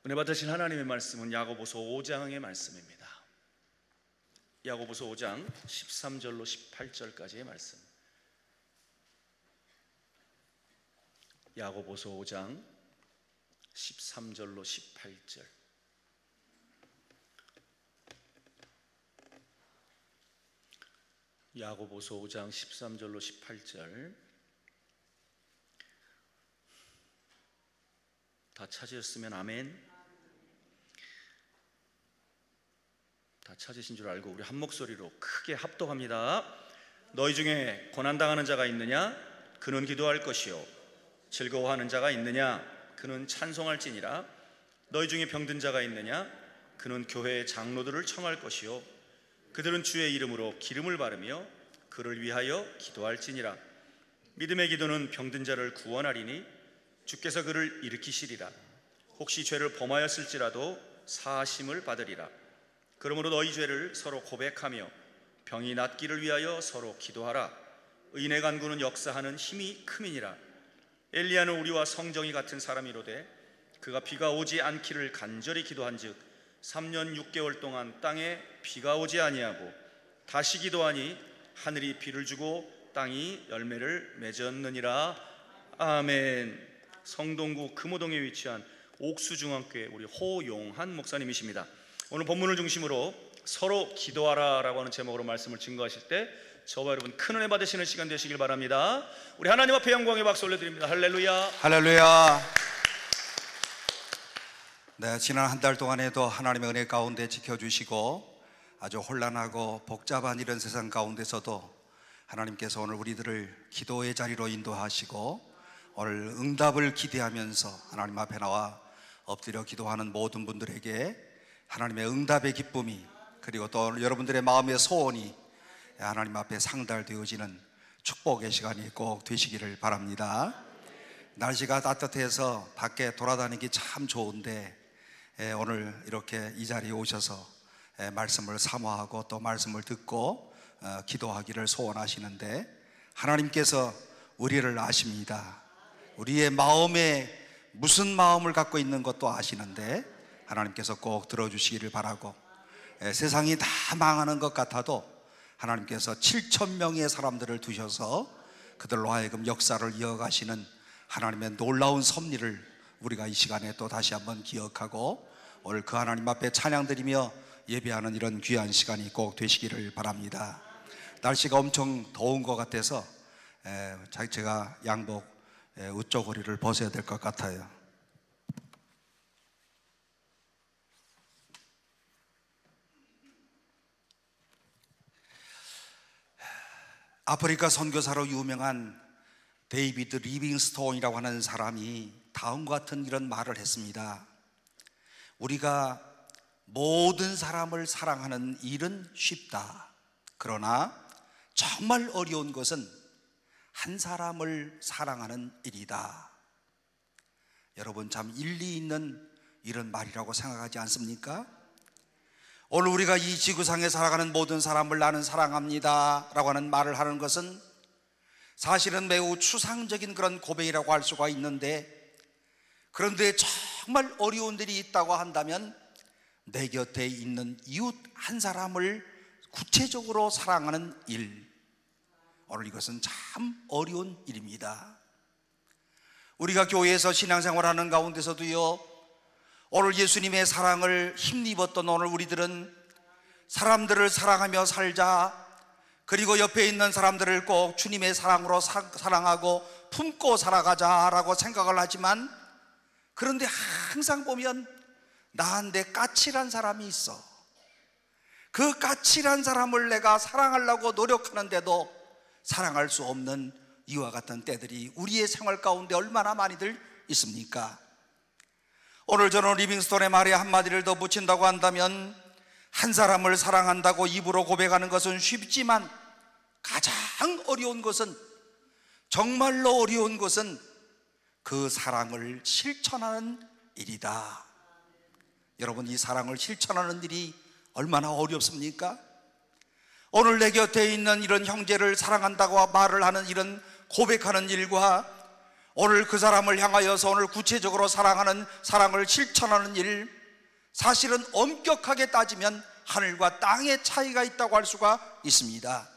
은혜 받으신 하나님의 말씀은 야고보서 5장의 말씀입니다. 야고보서 5장 13절로 18절까지의 말씀. 야고보서 5장 13절로 18절. 야고보서 5장 13절로 18절. 다 찾으셨으면 아멘. 다 찾으신 줄 알고 우리 한 목소리로 크게 합독합니다. 너희 중에 고난당하는 자가 있느냐? 그는 기도할 것이요. 즐거워하는 자가 있느냐? 그는 찬송할지니라. 너희 중에 병든 자가 있느냐? 그는 교회의 장로들을 청할 것이요. 그들은 주의 이름으로 기름을 바르며 그를 위하여 기도할지니라. 믿음의 기도는 병든 자를 구원하리니 주께서 그를 일으키시리라. 혹시 죄를 범하였을지라도 사하심을 받으리라. 그러므로 너희 죄를 서로 고백하며 병이 낫기를 위하여 서로 기도하라. 의인의 간구는 역사하는 힘이 큼이니라. 엘리야는 우리와 성정이 같은 사람이로되 그가 비가 오지 않기를 간절히 기도한즉 3년 6개월 동안 땅에 비가 오지 아니하고 다시 기도하니 하늘이 비를 주고 땅이 열매를 맺었느니라. 아멘. 성동구 금호동에 위치한 옥수중앙교회 우리 호용한 목사님이십니다. 오늘 본문을 중심으로 서로 기도하라 라고 하는 제목으로 말씀을 증거하실 때 저와 여러분 큰 은혜 받으시는 시간 되시길 바랍니다. 우리 하나님 앞에 영광의 박수 올려드립니다. 할렐루야. 할렐루야. 네, 지난 한 달 동안에도 하나님의 은혜 가운데 지켜주시고 아주 혼란하고 복잡한 이런 세상 가운데서도 하나님께서 오늘 우리들을 기도의 자리로 인도하시고 오늘 응답을 기대하면서 하나님 앞에 나와 엎드려 기도하는 모든 분들에게 하나님의 응답의 기쁨이, 그리고 또 여러분들의 마음의 소원이 하나님 앞에 상달되어지는 축복의 시간이 꼭 되시기를 바랍니다. 날씨가 따뜻해서 밖에 돌아다니기 참 좋은데 오늘 이렇게 이 자리에 오셔서 말씀을 사모하고 또 말씀을 듣고 기도하기를 소원하시는데 하나님께서 우리를 아십니다. 우리의 마음에 무슨 마음을 갖고 있는 것도 아시는데 하나님께서 꼭 들어주시기를 바라고, 세상이 다 망하는 것 같아도 하나님께서 7,000명의 사람들을 두셔서 그들로 하여금 역사를 이어가시는 하나님의 놀라운 섭리를 우리가 이 시간에 또 다시 한번 기억하고 오늘 그 하나님 앞에 찬양드리며 예배하는 이런 귀한 시간이 꼭 되시기를 바랍니다. 날씨가 엄청 더운 것 같아서 제가 양복 우쪽거리를 벗어야 될 것 같아요. 아프리카 선교사로 유명한 데이비드 리빙스톤이라고 하는 사람이 다음과 같은 이런 말을 했습니다. 우리가 모든 사람을 사랑하는 일은 쉽다. 그러나 정말 어려운 것은 한 사람을 사랑하는 일이다. 여러분 참 일리 있는 이런 말이라고 생각하지 않습니까? 오늘 우리가 이 지구상에 살아가는 모든 사람을 나는 사랑합니다 라고 하는 말을 하는 것은 사실은 매우 추상적인 그런 고백이라고 할 수가 있는데, 그런데 정말 어려운 일이 있다고 한다면 내 곁에 있는 이웃 한 사람을 구체적으로 사랑하는 일, 오늘 이것은 참 어려운 일입니다. 우리가 교회에서 신앙생활하는 가운데서도요, 오늘 예수님의 사랑을 힘입었던 오늘 우리들은 사람들을 사랑하며 살자, 그리고 옆에 있는 사람들을 꼭 주님의 사랑으로 사랑하고 품고 살아가자라고 생각을 하지만, 그런데 항상 보면 나한테 까칠한 사람이 있어. 그 까칠한 사람을 내가 사랑하려고 노력하는데도 사랑할 수 없는 이와 같은 때들이 우리의 생활 가운데 얼마나 많이들 있습니까? 오늘 저는 리빙스톤의 말에 한마디를 더 붙인다고 한다면, 한 사람을 사랑한다고 입으로 고백하는 것은 쉽지만 가장 어려운 것은, 정말로 어려운 것은 그 사랑을 실천하는 일이다. 여러분, 이 사랑을 실천하는 일이 얼마나 어렵습니까? 오늘 내 곁에 있는 이런 형제를 사랑한다고 말을 하는 이런 고백하는 일과 오늘 그 사람을 향하여서 오늘 구체적으로 사랑하는, 사랑을 실천하는 일, 사실은 엄격하게 따지면 하늘과 땅의 차이가 있다고 할 수가 있습니다.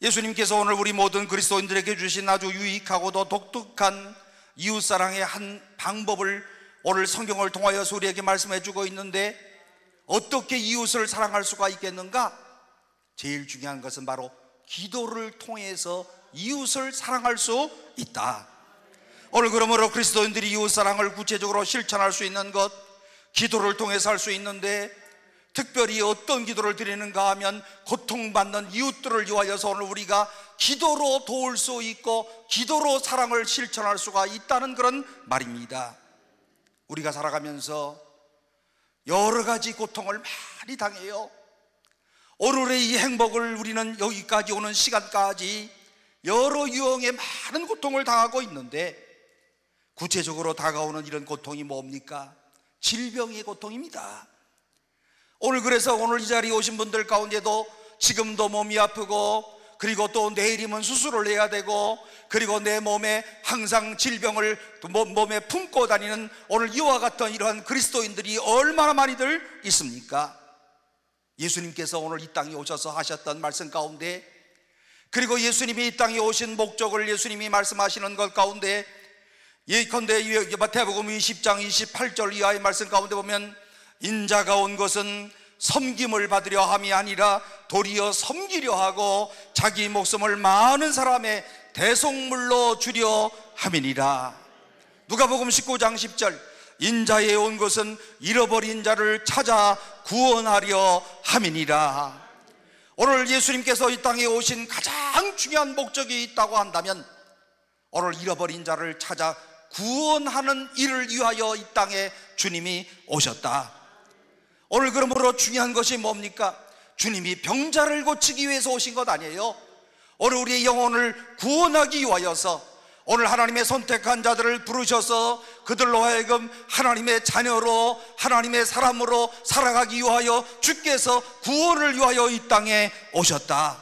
예수님께서 오늘 우리 모든 그리스도인들에게 주신 아주 유익하고도 독특한 이웃사랑의 한 방법을 오늘 성경을 통하여서 우리에게 말씀해 주고 있는데, 어떻게 이웃을 사랑할 수가 있겠는가? 제일 중요한 것은 바로 기도를 통해서 이웃을 사랑할 수 있다. 오늘 그러므로 그리스도인들이 이웃사랑을 구체적으로 실천할 수 있는 것, 기도를 통해서 할 수 있는데, 특별히 어떤 기도를 드리는가 하면 고통받는 이웃들을 위하여서 오늘 우리가 기도로 도울 수 있고 기도로 사랑을 실천할 수가 있다는 그런 말입니다. 우리가 살아가면서 여러 가지 고통을 많이 당해요. 오늘의 이 행복을 우리는 여기까지 오는 시간까지 여러 유형의 많은 고통을 당하고 있는데, 구체적으로 다가오는 이런 고통이 뭡니까? 질병의 고통입니다. 오늘 그래서 오늘 이 자리에 오신 분들 가운데도 지금도 몸이 아프고, 그리고 또 내일이면 수술을 해야 되고, 그리고 내 몸에 항상 질병을 몸에 품고 다니는 오늘 이와 같은 이러한 그리스도인들이 얼마나 많이들 있습니까? 예수님께서 오늘 이 땅에 오셔서 하셨던 말씀 가운데, 그리고 예수님이 이 땅에 오신 목적을 예수님이 말씀하시는 것 가운데, 예컨대 마태복음 20장 28절 이하의 말씀 가운데 보면, 인자가 온 것은 섬김을 받으려 함이 아니라 도리어 섬기려 하고 자기 목숨을 많은 사람의 대속물로 주려 함이니라. 누가복음 19장 10절, 인자에 온 것은 잃어버린 자를 찾아 구원하려 함이니라. 오늘 예수님께서 이 땅에 오신 가장 중요한 목적이 있다고 한다면, 오늘 잃어버린 자를 찾아 구원하는 일을 위하여 이 땅에 주님이 오셨다. 오늘 그러므로 중요한 것이 뭡니까? 주님이 병자를 고치기 위해서 오신 것 아니에요. 오늘 우리의 영혼을 구원하기 위하여서, 오늘 하나님의 선택한 자들을 부르셔서 그들로 하여금 하나님의 자녀로, 하나님의 사람으로 살아가기 위하여 주께서 구원을 위하여 이 땅에 오셨다.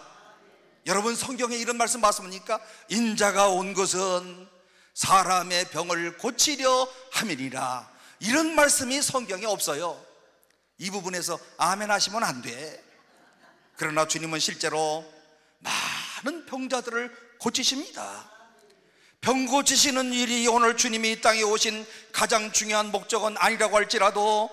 여러분, 성경에 이런 말씀 봤습니까? 인자가 온 것은 사람의 병을 고치려 함이니라. 이런 말씀이 성경에 없어요. 이 부분에서 아멘 하시면 안 돼. 그러나 주님은 실제로 많은 병자들을 고치십니다. 병 고치시는 일이 오늘 주님이 이 땅에 오신 가장 중요한 목적은 아니라고 할지라도,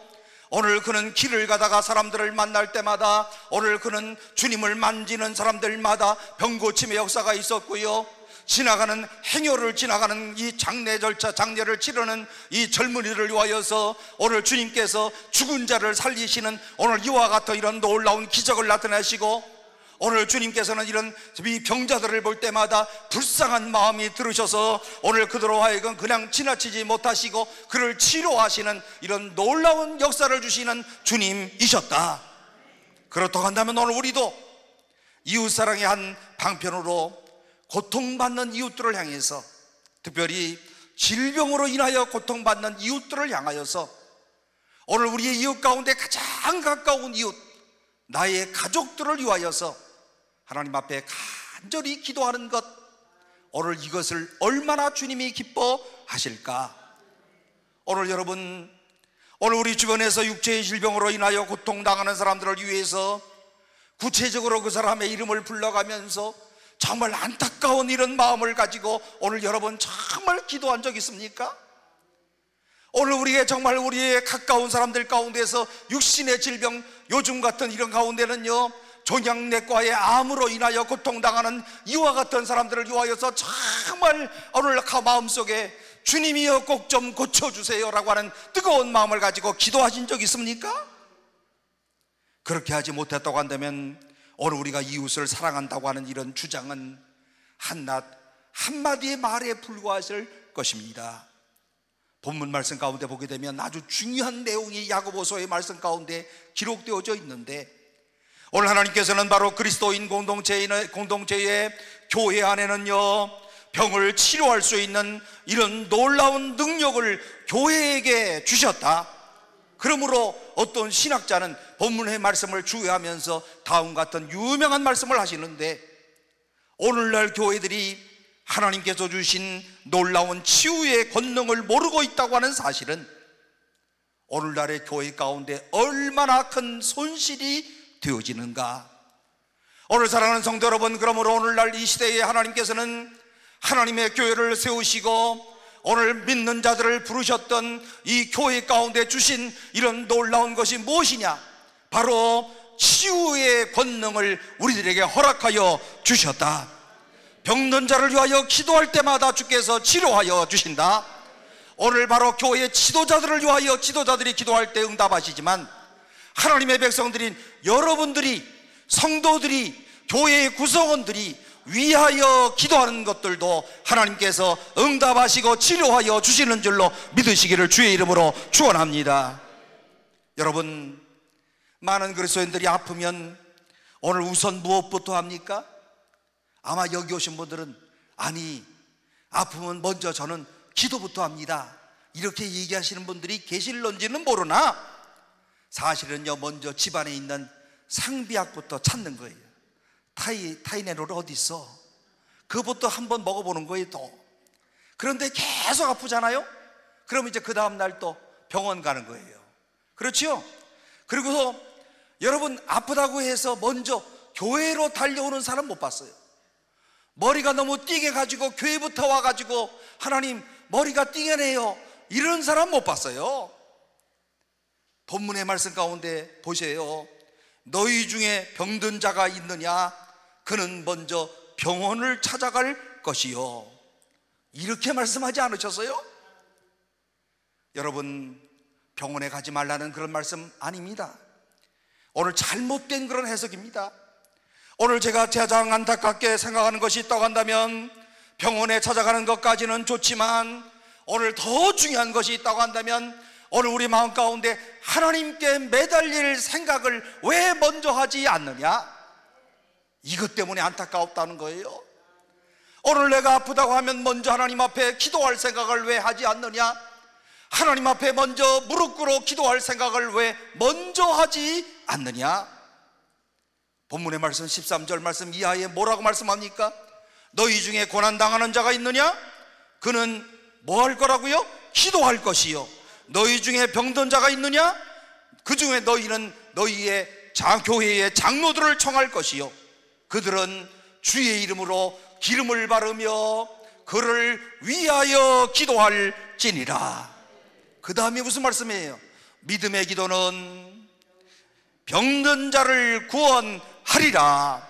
오늘 그는 길을 가다가 사람들을 만날 때마다, 오늘 그는 주님을 만지는 사람들마다 병 고침의 역사가 있었고요, 지나가는 행여를 지나가는 이 장례 절차, 장례를 치르는 이 젊은이를 위하여서 오늘 주님께서 죽은 자를 살리시는 오늘 이와 같은 이런 놀라운 기적을 나타내시고, 오늘 주님께서는 이런 이 병자들을 볼 때마다 불쌍한 마음이 들으셔서 오늘 그들로 하여금 그냥 지나치지 못하시고 그를 치료하시는 이런 놀라운 역사를 주시는 주님이셨다. 그렇다고 한다면 오늘 우리도 이웃사랑의 한 방편으로 고통받는 이웃들을 향해서, 특별히 질병으로 인하여 고통받는 이웃들을 향하여서, 오늘 우리의 이웃 가운데 가장 가까운 이웃, 나의 가족들을 위하여서 하나님 앞에 간절히 기도하는 것, 오늘 이것을 얼마나 주님이 기뻐하실까? 오늘 여러분, 오늘 우리 주변에서 육체의 질병으로 인하여 고통당하는 사람들을 위해서 구체적으로 그 사람의 이름을 불러가면서 정말 안타까운 이런 마음을 가지고 오늘 여러분 정말 기도한 적 있습니까? 오늘 우리의 정말 우리의 가까운 사람들 가운데서 육신의 질병, 요즘 같은 이런 가운데는요, 종양내과의 암으로 인하여 고통당하는 이와 같은 사람들을 위하여서 정말 오늘 마음속에 주님이여 꼭 좀 고쳐주세요 라고 하는 뜨거운 마음을 가지고 기도하신 적 있습니까? 그렇게 하지 못했다고 한다면 오늘 우리가 이웃을 사랑한다고 하는 이런 주장은 한낱 한마디의 말에 불과하실 것입니다. 본문 말씀 가운데 보게 되면 아주 중요한 내용이 야고보서의 말씀 가운데 기록되어져 있는데, 오늘 하나님께서는 바로 그리스도인 공동체의 교회 안에는요, 병을 치료할 수 있는 이런 놀라운 능력을 교회에게 주셨다. 그러므로 어떤 신학자는 본문의 말씀을 주의하면서 다음 같은 유명한 말씀을 하시는데, 오늘날 교회들이 하나님께서 주신 놀라운 치유의 권능을 모르고 있다고 하는 사실은 오늘날의 교회 가운데 얼마나 큰 손실이 되어지는가. 오늘 사랑하는 성도 여러분, 그러므로 오늘날 이 시대에 하나님께서는 하나님의 교회를 세우시고 오늘 믿는 자들을 부르셨던 이 교회 가운데 주신 이런 놀라운 것이 무엇이냐? 바로 치유의 권능을 우리들에게 허락하여 주셨다. 병든 자를 위하여 기도할 때마다 주께서 치료하여 주신다. 오늘 바로 교회의 지도자들을 위하여 지도자들이 기도할 때 응답하시지만 하나님의 백성들인 여러분들이, 성도들이, 교회의 구성원들이 위하여 기도하는 것들도 하나님께서 응답하시고 치료하여 주시는 줄로 믿으시기를 주의 이름으로 축원합니다. 여러분, 많은 그리스도인들이 아프면 오늘 우선 무엇부터 합니까? 아마 여기 오신 분들은 아니, 아프면 먼저 저는 기도부터 합니다, 이렇게 얘기하시는 분들이 계실런지는 모르나 사실은요, 먼저 집안에 있는 상비약부터 찾는 거예요. 타이네롤 어디 있어? 그것부터 한번 먹어보는 거예요. 또 그런데 계속 아프잖아요. 그럼 이제 그 다음날 또 병원 가는 거예요. 그렇죠? 그리고 여러분, 아프다고 해서 먼저 교회로 달려오는 사람 못 봤어요. 머리가 너무 띵해 가지고 교회부터 와가지고 하나님 머리가 띵해네요, 이런 사람 못 봤어요. 본문의 말씀 가운데 보세요. 너희 중에 병든 자가 있느냐? 그는 먼저 병원을 찾아갈 것이요. 이렇게 말씀하지 않으셨어요? 여러분, 병원에 가지 말라는 그런 말씀 아닙니다. 오늘 잘못된 그런 해석입니다. 오늘 제가 가장 안타깝게 생각하는 것이 있다고 한다면 병원에 찾아가는 것까지는 좋지만 오늘 더 중요한 것이 있다고 한다면 오늘 우리 마음 가운데 하나님께 매달릴 생각을 왜 먼저 하지 않느냐? 이것 때문에 안타까웠다는 거예요. 오늘 내가 아프다고 하면 먼저 하나님 앞에 기도할 생각을 왜 하지 않느냐? 하나님 앞에 먼저 무릎 꿇어 기도할 생각을 왜 먼저 하지 않느냐? 본문의 말씀 13절 말씀 이하에 뭐라고 말씀합니까? 너희 중에 고난당하는 자가 있느냐? 그는 뭐 할 거라고요? 기도할 것이요. 너희 중에 병든 자가 있느냐? 그 중에 너희는 너희의 교회의 장로들을 청할 것이요. 그들은 주의 이름으로 기름을 바르며 그를 위하여 기도할지니라. 그 다음에 무슨 말씀이에요? 믿음의 기도는 병든 자를 구원하리라.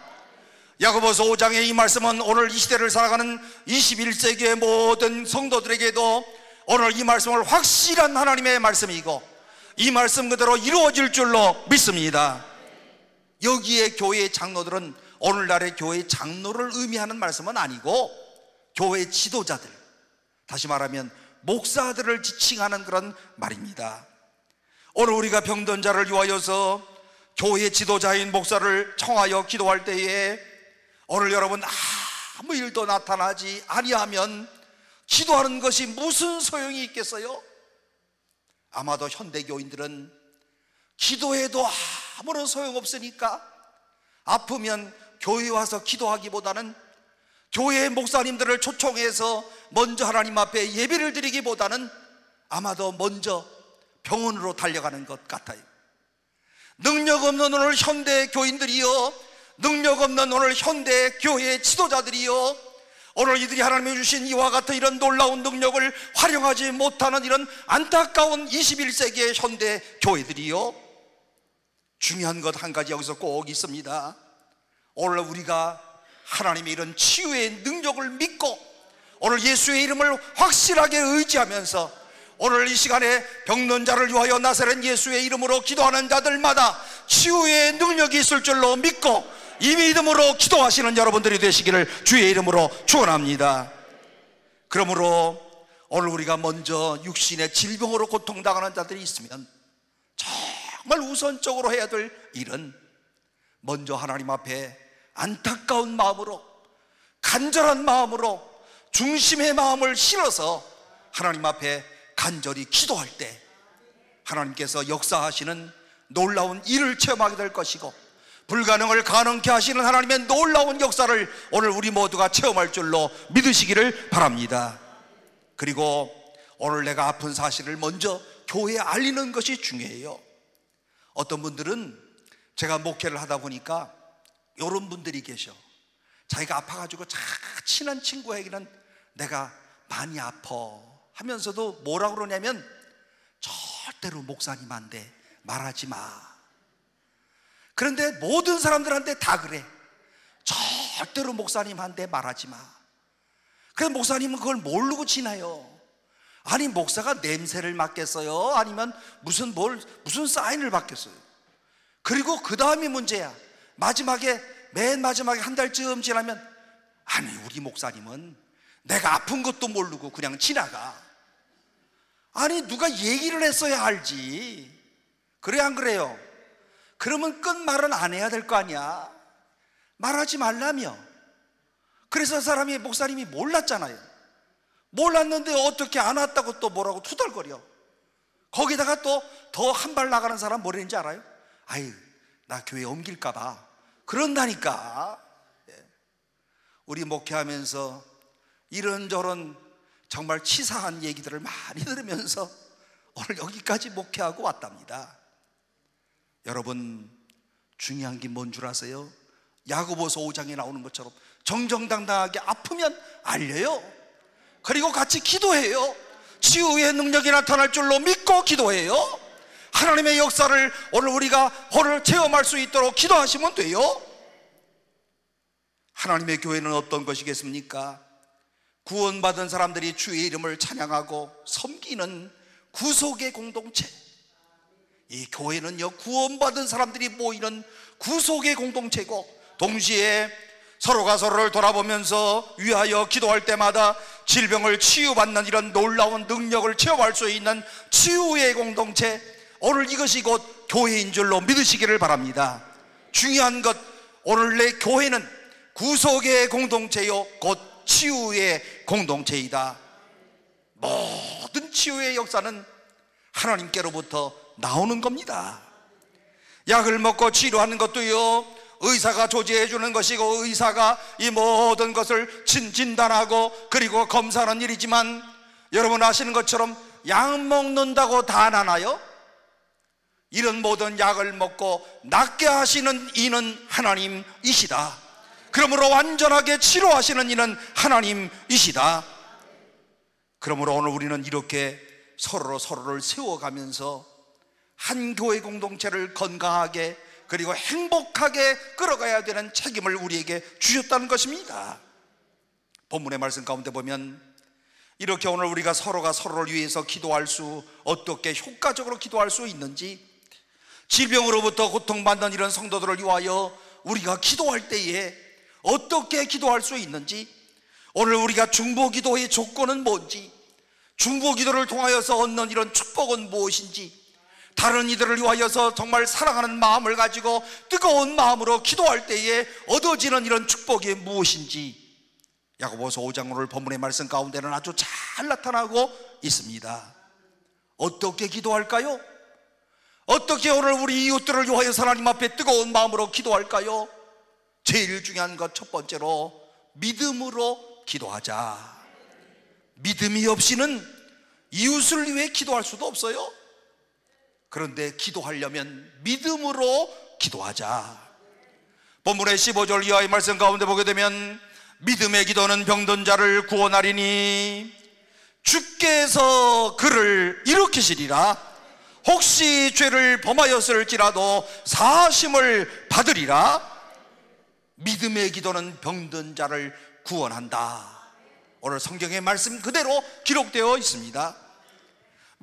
야고보서 5장의 이 말씀은 오늘 이 시대를 살아가는 21세기의 모든 성도들에게도 오늘 이 말씀을 확실한 하나님의 말씀이고 이 말씀 그대로 이루어질 줄로 믿습니다. 여기에 교회의 장로들은 오늘날의 교회의 장로를 의미하는 말씀은 아니고 교회 지도자들, 다시 말하면 목사들을 지칭하는 그런 말입니다. 오늘 우리가 병든 자를 위하여서 교회 지도자인 목사를 청하여 기도할 때에 오늘 여러분 아무 일도 나타나지 아니하면 기도하는 것이 무슨 소용이 있겠어요? 아마도 현대교인들은 기도해도 아무런 소용없으니까 아프면 교회에 와서 기도하기보다는 교회 목사님들을 초청해서 먼저 하나님 앞에 예배를 드리기보다는 아마도 먼저 병원으로 달려가는 것 같아요. 능력 없는 오늘 현대 교인들이요, 능력 없는 오늘 현대 교회 지도자들이요, 오늘 이들이 하나님이 주신 이와 같은 이런 놀라운 능력을 활용하지 못하는 이런 안타까운 21세기의 현대 교회들이요, 중요한 것 한 가지 여기서 꼭 있습니다. 오늘 우리가 하나님의 이런 치유의 능력을 믿고 오늘 예수의 이름을 확실하게 의지하면서 오늘 이 시간에 병든 자를 위하여 나사렛 예수의 이름으로 기도하는 자들마다 치유의 능력이 있을 줄로 믿고 이 믿음으로 기도하시는 여러분들이 되시기를 주의 이름으로 축원합니다. 그러므로 오늘 우리가 먼저 육신의 질병으로 고통당하는 자들이 있으면 정말 우선적으로 해야 될 일은 먼저 하나님 앞에 안타까운 마음으로, 간절한 마음으로 중심의 마음을 실어서 하나님 앞에 간절히 기도할 때 하나님께서 역사하시는 놀라운 일을 체험하게 될 것이고 불가능을 가능케 하시는 하나님의 놀라운 역사를 오늘 우리 모두가 체험할 줄로 믿으시기를 바랍니다. 그리고 오늘 내가 아픈 사실을 먼저 교회에 알리는 것이 중요해요. 어떤 분들은 제가 목회를 하다 보니까 이런 분들이 계셔. 자기가 아파가지고 친한 친구에게는 내가 많이 아파 하면서도 뭐라고 그러냐면 절대로 목사님한테 말하지 마. 그런데 모든 사람들한테 다 그래. 절대로 목사님한테 말하지 마. 그래서 목사님은 그걸 모르고 지나요. 아니 목사가 냄새를 맡겠어요? 아니면 무슨 사인을 받겠어요? 그리고 그 다음이 문제야. 맨 마지막에 한 달쯤 지나면 아니 우리 목사님은 내가 아픈 것도 모르고 그냥 지나가. 아니 누가 얘기를 했어야 알지. 그래 안 그래요? 그러면 끝말은 안 해야 될 거 아니야. 말하지 말라며. 그래서 목사님이 몰랐잖아요. 몰랐는데 어떻게 안 왔다고 또 뭐라고 투덜거려. 거기다가 또 더 한 발 나가는 사람 뭐라는지 알아요? 아유 나 교회 옮길까 봐 그런다니까. 우리 목회하면서 이런저런 정말 치사한 얘기들을 많이 들으면서 오늘 여기까지 목회하고 왔답니다. 여러분 중요한 게 뭔 줄 아세요? 야고보서 5장에 나오는 것처럼 정정당당하게 아프면 알려요. 그리고 같이 기도해요. 치유의 능력이 나타날 줄로 믿고 기도해요. 하나님의 역사를 우리가 체험할 수 있도록 기도하시면 돼요. 하나님의 교회는 어떤 것이겠습니까? 구원받은 사람들이 주의 이름을 찬양하고 섬기는 구속의 공동체. 이 교회는요 구원받은 사람들이 모이는 구속의 공동체고, 동시에 서로가 서로를 돌아보면서 위하여 기도할 때마다 질병을 치유받는 이런 놀라운 능력을 체험할 수 있는 치유의 공동체. 오늘 이것이 곧 교회인 줄로 믿으시기를 바랍니다. 중요한 것, 오늘 내 교회는 구속의 공동체요 곧 치유의 공동체이다. 모든 치유의 역사는 하나님께로부터 나오는 겁니다. 약을 먹고 치료하는 것도요 의사가 조제해 주는 것이고, 의사가 이 모든 것을 진단하고 그리고 검사하는 일이지만, 여러분 아시는 것처럼 약 먹는다고 다 나나요? 이런 모든 약을 먹고 낫게 하시는 이는 하나님이시다. 그러므로 완전하게 치료하시는 이는 하나님이시다. 그러므로 오늘 우리는 이렇게 서로를 세워가면서 한 교회 공동체를 건강하게 그리고 행복하게 끌어가야 되는 책임을 우리에게 주셨다는 것입니다. 본문의 말씀 가운데 보면 이렇게 오늘 우리가 서로가 서로를 위해서 기도할 수, 어떻게 효과적으로 기도할 수 있는지, 질병으로부터 고통받는 이런 성도들을 위하여 우리가 기도할 때에 어떻게 기도할 수 있는지, 오늘 우리가 중보기도의 조건은 뭔지, 중보기도를 통하여서 얻는 이런 축복은 무엇인지, 다른 이들을 위하여서 정말 사랑하는 마음을 가지고 뜨거운 마음으로 기도할 때에 얻어지는 이런 축복이 무엇인지, 야고보서 5장 오늘 본문의 말씀 가운데는 아주 잘 나타나고 있습니다. 어떻게 기도할까요? 어떻게 오늘 우리 이웃들을 위하여 하나님 앞에 뜨거운 마음으로 기도할까요? 제일 중요한 것, 첫 번째로 믿음으로 기도하자. 믿음이 없이는 이웃을 위해 기도할 수도 없어요. 그런데 기도하려면 믿음으로 기도하자. 본문의 15절 이하의 말씀 가운데 보게 되면, 믿음의 기도는 병든 자를 구원하리니 주께서 그를 일으키시리라. 혹시 죄를 범하였을지라도 사하심을 받으리라. 믿음의 기도는 병든 자를 구원한다. 오늘 성경의 말씀 그대로 기록되어 있습니다.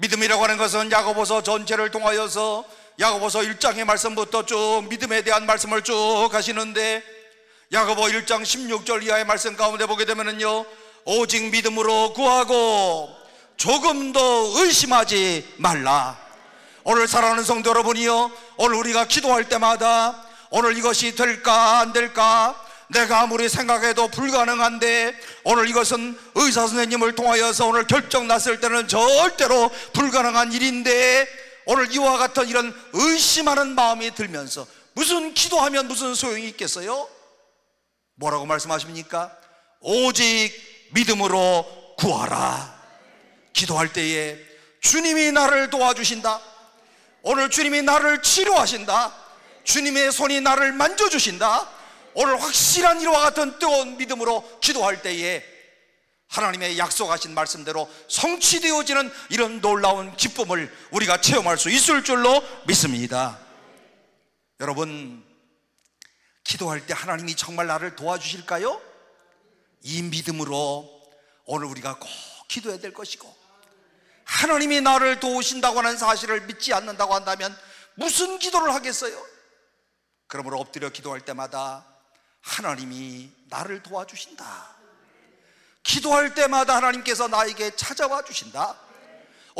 믿음이라고 하는 것은 야고보서 전체를 통하여서 야고보서 1장의 말씀부터 쭉 믿음에 대한 말씀을 쭉 하시는데, 야고보 1장 16절 이하의 말씀 가운데 보게 되면요, 오직 믿음으로 구하고 조금도 의심하지 말라. 오늘 사랑하는 성도 여러분이요, 오늘 우리가 기도할 때마다 오늘 이것이 될까 안 될까, 내가 아무리 생각해도 불가능한데, 오늘 이것은 의사 선생님을 통하여서 오늘 결정 났을 때는 절대로 불가능한 일인데, 오늘 이와 같은 이런 의심하는 마음이 들면서 무슨 기도하면 무슨 소용이 있겠어요? 뭐라고 말씀하십니까? 오직 믿음으로 구하라. 기도할 때에 주님이 나를 도와주신다. 오늘 주님이 나를 치료하신다. 주님의 손이 나를 만져주신다. 오늘 확실한 이와 같은 뜨거운 믿음으로 기도할 때에 하나님의 약속하신 말씀대로 성취되어지는 이런 놀라운 기쁨을 우리가 체험할 수 있을 줄로 믿습니다. 여러분, 기도할 때 하나님이 정말 나를 도와주실까요? 이 믿음으로 오늘 우리가 꼭 기도해야 될 것이고, 하나님이 나를 도우신다고 하는 사실을 믿지 않는다고 한다면 무슨 기도를 하겠어요? 그러므로 엎드려 기도할 때마다 하나님이 나를 도와주신다. 기도할 때마다 하나님께서 나에게 찾아와 주신다.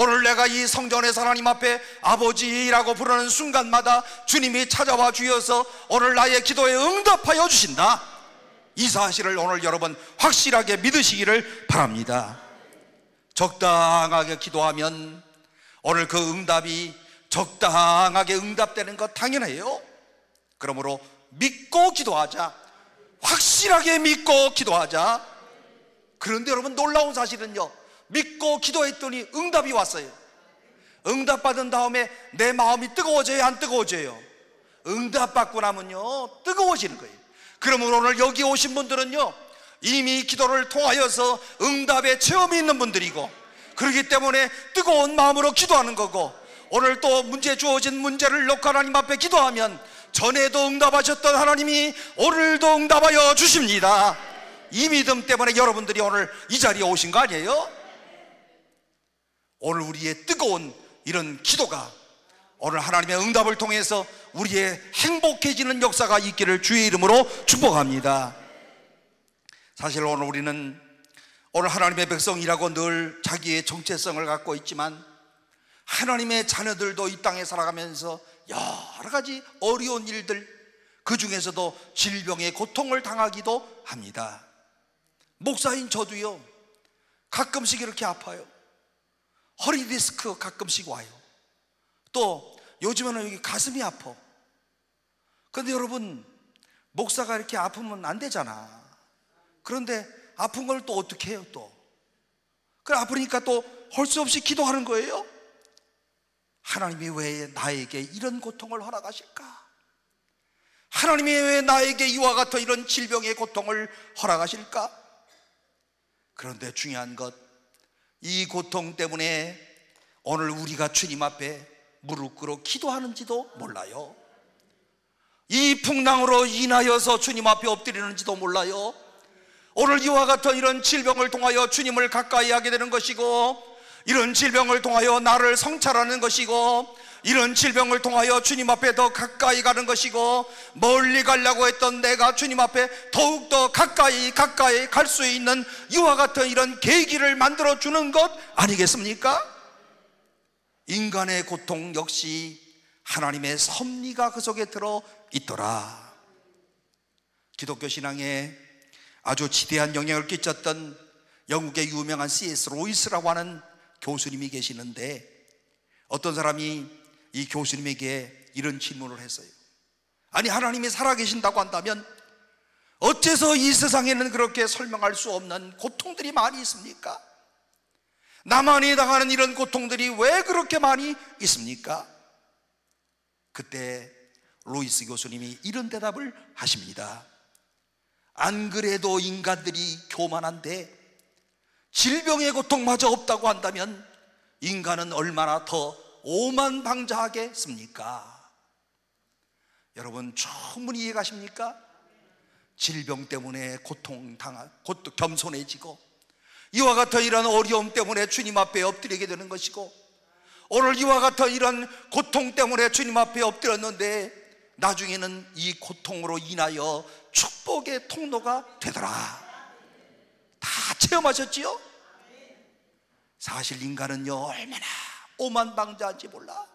오늘 내가 이 성전에서 하나님 앞에 아버지라고 부르는 순간마다 주님이 찾아와 주셔서 오늘 나의 기도에 응답하여 주신다. 이 사실을 오늘 여러분 확실하게 믿으시기를 바랍니다. 적당하게 기도하면 오늘 그 응답이 적당하게 응답되는 것 당연해요. 그러므로 믿고 기도하자. 확실하게 믿고 기도하자. 그런데 여러분, 놀라운 사실은요, 믿고 기도했더니 응답이 왔어요. 응답받은 다음에 내 마음이 뜨거워져요, 안 뜨거워져요? 응답받고 나면요 뜨거워지는 거예요. 그러면 오늘 여기 오신 분들은요 이미 기도를 통하여서 응답의 체험이 있는 분들이고, 그렇기 때문에 뜨거운 마음으로 기도하는 거고, 오늘 또 문제 주어진 문제를 놓고 하나님 앞에 기도하면 전에도 응답하셨던 하나님이 오늘도 응답하여 주십니다. 이 믿음 때문에 여러분들이 오늘 이 자리에 오신 거 아니에요? 오늘 우리의 뜨거운 이런 기도가 오늘 하나님의 응답을 통해서 우리의 행복해지는 역사가 있기를 주의 이름으로 축복합니다. 사실 오늘 우리는 오늘 하나님의 백성이라고 늘 자기의 정체성을 갖고 있지만, 하나님의 자녀들도 이 땅에 살아가면서 여러 가지 어려운 일들, 그 중에서도 질병의 고통을 당하기도 합니다. 목사인 저도요 가끔씩 이렇게 아파요. 허리 디스크 가끔씩 와요. 또 요즘에는 여기 가슴이 아파. 그런데 여러분, 목사가 이렇게 아프면 안 되잖아. 그런데 아픈 걸 또 어떻게 해요? 또 그래, 아프니까 또 할 수 없이 기도하는 거예요. 하나님이 왜 나에게 이런 고통을 허락하실까? 하나님이 왜 나에게 이와 같은 이런 질병의 고통을 허락하실까? 그런데 중요한 것, 이 고통 때문에 오늘 우리가 주님 앞에 무릎 꿇어 기도하는지도 몰라요. 이 풍랑으로 인하여서 주님 앞에 엎드리는지도 몰라요. 오늘 이와 같은 이런 질병을 통하여 주님을 가까이 하게 되는 것이고, 이런 질병을 통하여 나를 성찰하는 것이고, 이런 질병을 통하여 주님 앞에 더 가까이 가는 것이고, 멀리 가려고 했던 내가 주님 앞에 더욱더 가까이 갈 수 있는 이와 같은 이런 계기를 만들어 주는 것 아니겠습니까? 인간의 고통 역시 하나님의 섭리가 그 속에 들어 있더라. 기독교 신앙에 아주 지대한 영향을 끼쳤던 영국의 유명한 C.S. 로이스라고 하는 교수님이 계시는데, 어떤 사람이 이 교수님에게 이런 질문을 했어요. 아니, 하나님이 살아계신다고 한다면 어째서 이 세상에는 그렇게 설명할 수 없는 고통들이 많이 있습니까? 나만이 당하는 이런 고통들이 왜 그렇게 많이 있습니까? 그때 로이스 교수님이 이런 대답을 하십니다. 안 그래도 인간들이 교만한데 질병의 고통마저 없다고 한다면 인간은 얼마나 더 오만방자하겠습니까? 여러분, 충분히 이해가십니까? 질병 때문에 겸손해지고, 이와 같은 이런 어려움 때문에 주님 앞에 엎드리게 되는 것이고, 오늘 이와 같은 이런 고통 때문에 주님 앞에 엎드렸는데 나중에는 이 고통으로 인하여 축복의 통로가 되더라. 다 체험하셨지요? 사실 인간은요 얼마나 오만방자한지 몰라.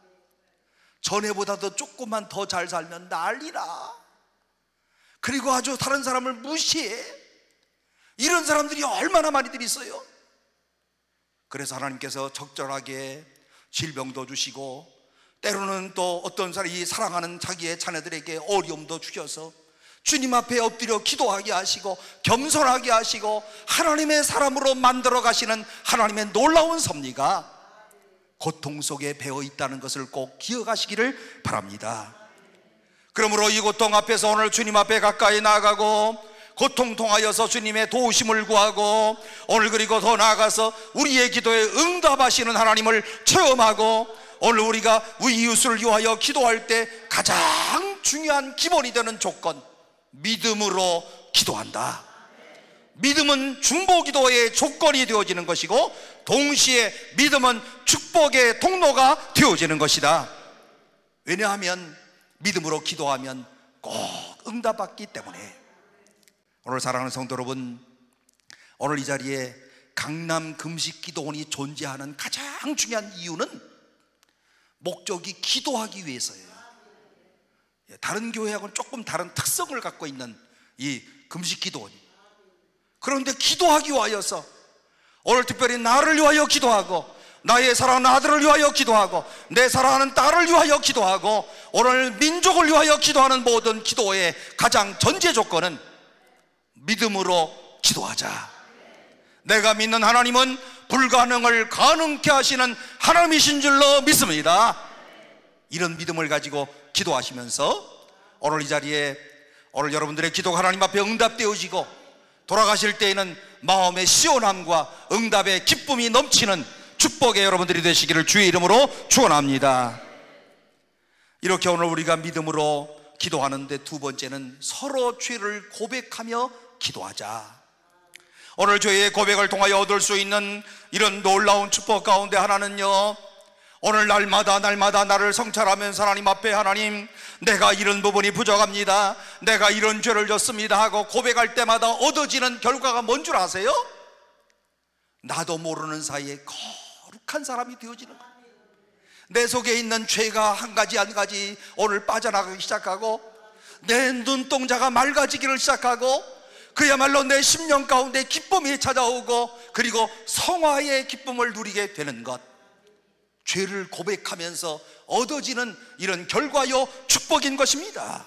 전에보다도 조금만 더 잘 살면 난리나. 그리고 아주 다른 사람을 무시해. 이런 사람들이 얼마나 많이들 있어요. 그래서 하나님께서 적절하게 질병도 주시고 때로는 또 어떤 사람이 사랑하는 자기의 자녀들에게 어려움도 주셔서 주님 앞에 엎드려 기도하게 하시고 겸손하게 하시고 하나님의 사람으로 만들어 가시는 하나님의 놀라운 섭리가 고통 속에 배어 있다는 것을 꼭 기억하시기를 바랍니다. 그러므로 이 고통 앞에서 오늘 주님 앞에 가까이 나아가고 고통 통하여서 주님의 도우심을 구하고 오늘 그리고 더 나아가서 우리의 기도에 응답하시는 하나님을 체험하고 오늘 우리가 우리 이웃을 위하여 기도할 때 가장 중요한 기본이 되는 조건, 믿음으로 기도한다. 믿음은 중보기도의 조건이 되어지는 것이고 동시에 믿음은 축복의 통로가 되어지는 것이다. 왜냐하면 믿음으로 기도하면 꼭 응답받기 때문에. 오늘 사랑하는 성도 여러분, 오늘 이 자리에 강남 금식기도원이 존재하는 가장 중요한 이유는 목적이 기도하기 위해서예요. 다른 교회하고는 조금 다른 특성을 갖고 있는 이 금식기도원이, 그런데 기도하기 위하여서 오늘 특별히 나를 위하여 기도하고 나의 사랑하는 아들을 위하여 기도하고 내 사랑하는 딸을 위하여 기도하고 오늘 민족을 위하여 기도하는 모든 기도의 가장 전제 조건은 믿음으로 기도하자. 내가 믿는 하나님은 불가능을 가능케 하시는 하나님이신 줄로 믿습니다. 이런 믿음을 가지고 기도하시면서 오늘 이 자리에 오늘 여러분들의 기도가 하나님 앞에 응답되어지고 돌아가실 때에는 마음의 시원함과 응답의 기쁨이 넘치는 축복의 여러분들이 되시기를 주의 이름으로 축원합니다. 이렇게 오늘 우리가 믿음으로 기도하는데 두 번째는 서로 죄를 고백하며 기도하자. 오늘 죄의 고백을 통하여 얻을 수 있는 이런 놀라운 축복 가운데 하나는요, 오늘 날마다 나를 성찰하면서 하나님 앞에 하나님, 내가 이런 부분이 부족합니다, 내가 이런 죄를 졌습니다 하고 고백할 때마다 얻어지는 결과가 뭔 줄 아세요? 나도 모르는 사이에 거룩한 사람이 되어지는 거예요. 내 속에 있는 죄가 한 가지 한 가지 오늘 빠져나가기 시작하고 내 눈동자가 맑아지기를 시작하고 그야말로 내 심령 가운데 기쁨이 찾아오고 그리고 성화의 기쁨을 누리게 되는 것, 죄를 고백하면서 얻어지는 이런 결과요 축복인 것입니다.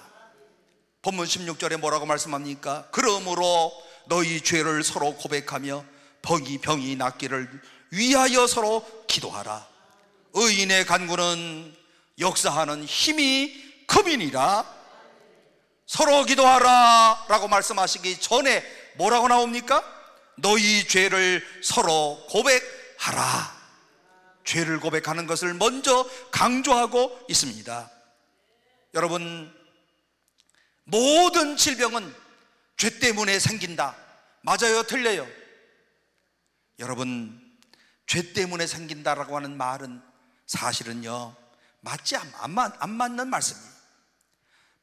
본문 16절에 뭐라고 말씀합니까? 그러므로 너희 죄를 서로 고백하며 병이 낫기를 위하여 서로 기도하라. 의인의 간구는 역사하는 힘이 크니라. 서로 기도하라 라고 말씀하시기 전에 뭐라고 나옵니까? 너희 죄를 서로 고백하라. 죄를 고백하는 것을 먼저 강조하고 있습니다. 여러분, 모든 질병은 죄 때문에 생긴다. 맞아요? 틀려요? 여러분, 죄 때문에 생긴다라고 하는 말은 사실은요 안 맞는 말씀이에요.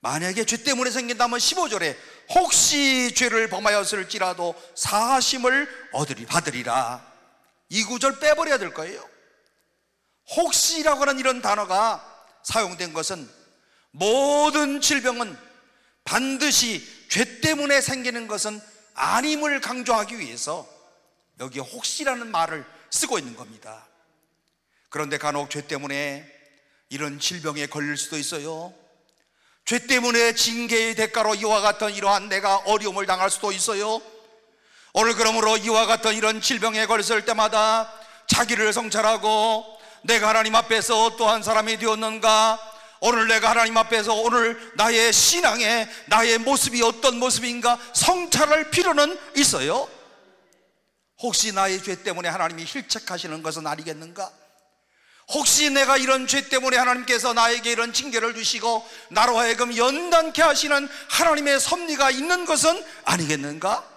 만약에 죄 때문에 생긴다면 15절에 혹시 죄를 범하였을지라도 사하심을 받으리라. 이 구절 빼버려야 될 거예요. 혹시라고 하는 이런 단어가 사용된 것은 모든 질병은 반드시 죄 때문에 생기는 것은 아님을 강조하기 위해서 여기에 혹시라는 말을 쓰고 있는 겁니다. 그런데 간혹 죄 때문에 이런 질병에 걸릴 수도 있어요. 죄 때문에 징계의 대가로 이와 같은 이러한 내가 어려움을 당할 수도 있어요. 오늘 그러므로 이와 같은 이런 질병에 걸렸을 때마다 자기를 성찰하고 내가 하나님 앞에서 어떠한 사람이 되었는가, 오늘 내가 하나님 앞에서 오늘 나의 신앙의 나의 모습이 어떤 모습인가 성찰할 필요는 있어요. 혹시 나의 죄 때문에 하나님이 힐책하시는 것은 아니겠는가? 혹시 내가 이런 죄 때문에 하나님께서 나에게 이런 징계를 주시고 나로 하여금 연단케 하시는 하나님의 섭리가 있는 것은 아니겠는가?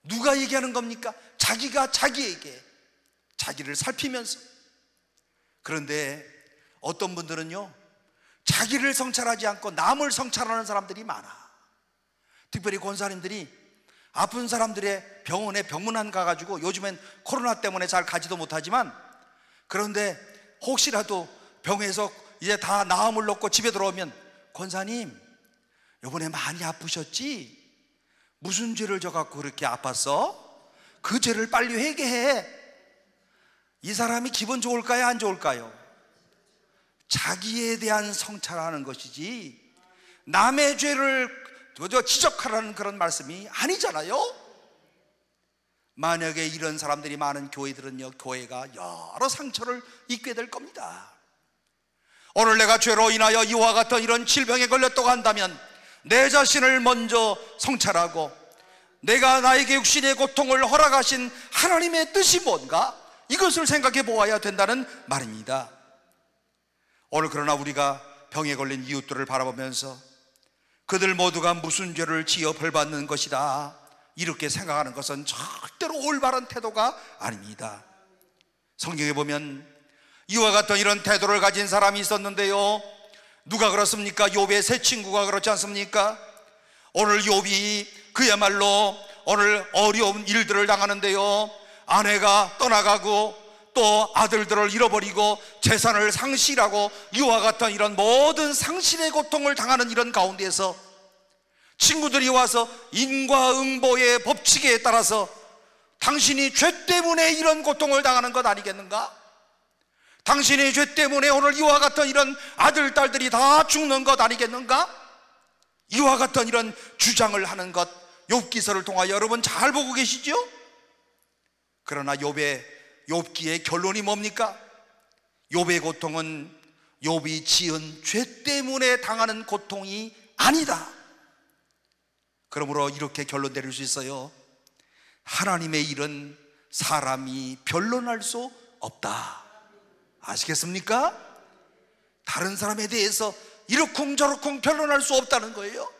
누가 얘기하는 겁니까? 자기가 자기에게 자기를 살피면서. 그런데 어떤 분들은요 자기를 성찰하지 않고 남을 성찰하는 사람들이 많아. 특별히 권사님들이 아픈 사람들의 병원에 병문안 가가지고, 요즘엔 코로나 때문에 잘 가지도 못하지만, 그런데 혹시라도 병에서 이제 다 나음을 놓고 집에 들어오면, 권사님 이번에 많이 아프셨지? 무슨 죄를 져갖고 그렇게 아팠어? 그 죄를 빨리 회개해. 이 사람이 기분 좋을까요 안 좋을까요? 자기에 대한 성찰하는 것이지 남의 죄를 지적하라는 그런 말씀이 아니잖아요. 만약에 이런 사람들이 많은 교회들은요, 교회가 여러 상처를 입게 될 겁니다. 오늘 내가 죄로 인하여 이와 같은 이런 질병에 걸렸다고 한다면 내 자신을 먼저 성찰하고 내가 나에게 육신의 고통을 허락하신 하나님의 뜻이 뭔가, 이것을 생각해 보아야 된다는 말입니다. 오늘 그러나 우리가 병에 걸린 이웃들을 바라보면서 그들 모두가 무슨 죄를 지어 벌받는 것이다, 이렇게 생각하는 것은 절대로 올바른 태도가 아닙니다. 성경에 보면 이와 같은 이런 태도를 가진 사람이 있었는데요, 누가 그렇습니까? 욥의 세 친구가 그렇지 않습니까? 오늘 욥이 그야말로 오늘 어려운 일들을 당하는데요, 아내가 떠나가고 또 아들들을 잃어버리고 재산을 상실하고 이와 같은 이런 모든 상실의 고통을 당하는 이런 가운데서 친구들이 와서 인과응보의 법칙에 따라서 당신이 죄 때문에 이런 고통을 당하는 것 아니겠는가? 당신의 죄 때문에 오늘 이와 같은 이런 아들, 딸들이 다 죽는 것 아니겠는가? 이와 같은 이런 주장을 하는 것, 욥기서를 통하여 여러분 잘 보고 계시죠? 그러나 욥기의 결론이 뭡니까? 욥의 고통은 욥이 지은 죄 때문에 당하는 고통이 아니다. 그러므로 이렇게 결론 내릴 수 있어요. 하나님의 일은 사람이 변론할 수 없다. 아시겠습니까? 다른 사람에 대해서 이러쿵저러쿵 변론할 수 없다는 거예요.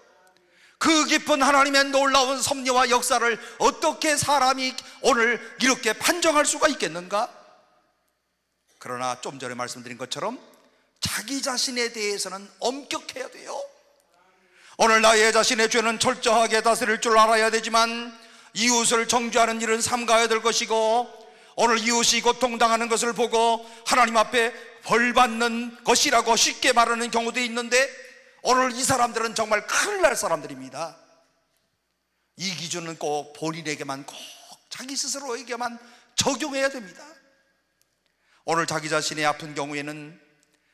그 깊은 하나님의 놀라운 섭리와 역사를 어떻게 사람이 오늘 이렇게 판정할 수가 있겠는가? 그러나 좀 전에 말씀드린 것처럼 자기 자신에 대해서는 엄격해야 돼요. 오늘 나의 자신의 죄는 철저하게 다스릴 줄 알아야 되지만 이웃을 정죄하는 일은 삼가야 될 것이고, 오늘 이웃이 고통당하는 것을 보고 하나님 앞에 벌받는 것이라고 쉽게 말하는 경우도 있는데, 오늘 이 사람들은 정말 큰일 날 사람들입니다. 이 기준은 꼭 본인에게만, 꼭 자기 스스로에게만 적용해야 됩니다. 오늘 자기 자신이 아픈 경우에는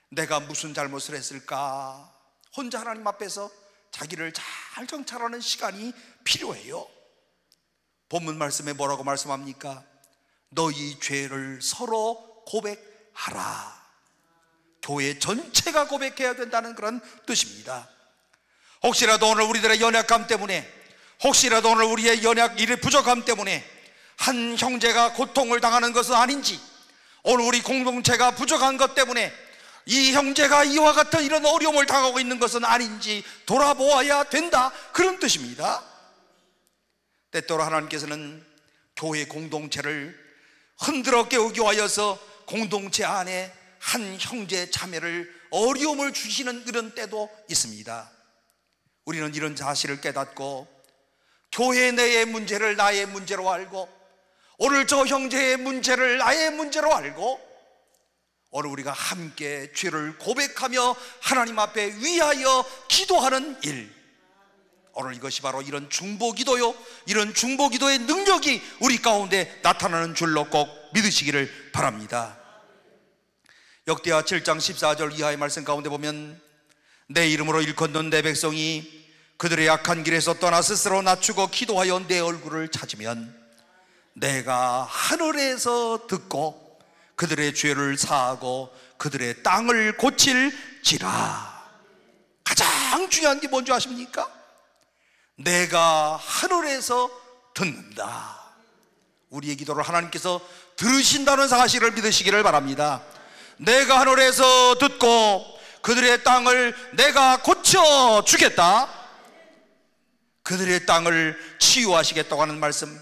내가 무슨 잘못을 했을까, 혼자 하나님 앞에서 자기를 잘 정찰하는 시간이 필요해요. 본문 말씀에 뭐라고 말씀합니까? 너희 죄를 서로 고백하라. 교회 전체가 고백해야 된다는 그런 뜻입니다. 혹시라도 오늘 우리들의 연약함 때문에, 혹시라도 오늘 우리의 일의 부족함 때문에 한 형제가 고통을 당하는 것은 아닌지, 오늘 우리 공동체가 부족한 것 때문에 이 형제가 이와 같은 이런 어려움을 당하고 있는 것은 아닌지 돌아보아야 된다, 그런 뜻입니다. 때때로 하나님께서는 교회 공동체를 흔들어 깨우기 위하여서 공동체 안에 한 형제 자매를 어려움을 주시는 그런 때도 있습니다. 우리는 이런 사실을 깨닫고 교회 내의 문제를 나의 문제로 알고, 오늘 저 형제의 문제를 나의 문제로 알고, 오늘 우리가 함께 죄를 고백하며 하나님 앞에 위하여 기도하는 일, 오늘 이것이 바로 이런 중보기도요, 이런 중보기도의 능력이 우리 가운데 나타나는 줄로 꼭 믿으시기를 바랍니다. 역대하 7장 14절 이하의 말씀 가운데 보면, 내 이름으로 일컫는 내 백성이 그들의 약한 길에서 떠나 스스로 낮추고 기도하여 내 얼굴을 찾으면 내가 하늘에서 듣고 그들의 죄를 사하고 그들의 땅을 고칠지라. 가장 중요한 게 뭔지 아십니까? 내가 하늘에서 듣는다. 우리의 기도를 하나님께서 들으신다는 사실을 믿으시기를 바랍니다. 내가 하늘에서 듣고 그들의 땅을 내가 고쳐주겠다. 그들의 땅을 치유하시겠다고 하는 말씀,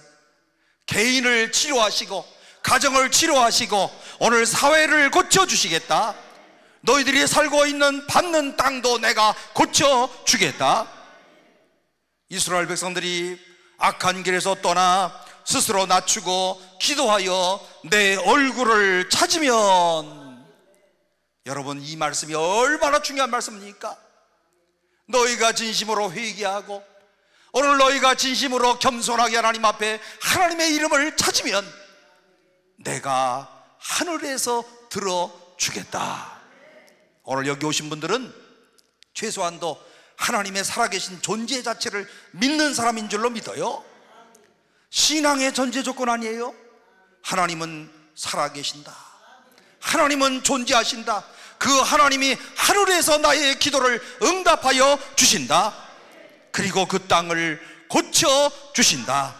개인을 치료하시고 가정을 치료하시고 오늘 사회를 고쳐주시겠다. 너희들이 살고 있는 받는 땅도 내가 고쳐주겠다. 이스라엘 백성들이 악한 길에서 떠나 스스로 낮추고 기도하여 내 얼굴을 찾으면, 여러분 이 말씀이 얼마나 중요한 말씀입니까? 너희가 진심으로 회개하고 오늘 너희가 진심으로 겸손하게 하나님 앞에 하나님의 이름을 찾으면 내가 하늘에서 들어주겠다. 오늘 여기 오신 분들은 최소한도 하나님의 살아계신 존재 자체를 믿는 사람인 줄로 믿어요. 신앙의 전제 조건 아니에요? 하나님은 살아계신다, 하나님은 존재하신다, 그 하나님이 하늘에서 나의 기도를 응답하여 주신다, 그리고 그 땅을 고쳐 주신다.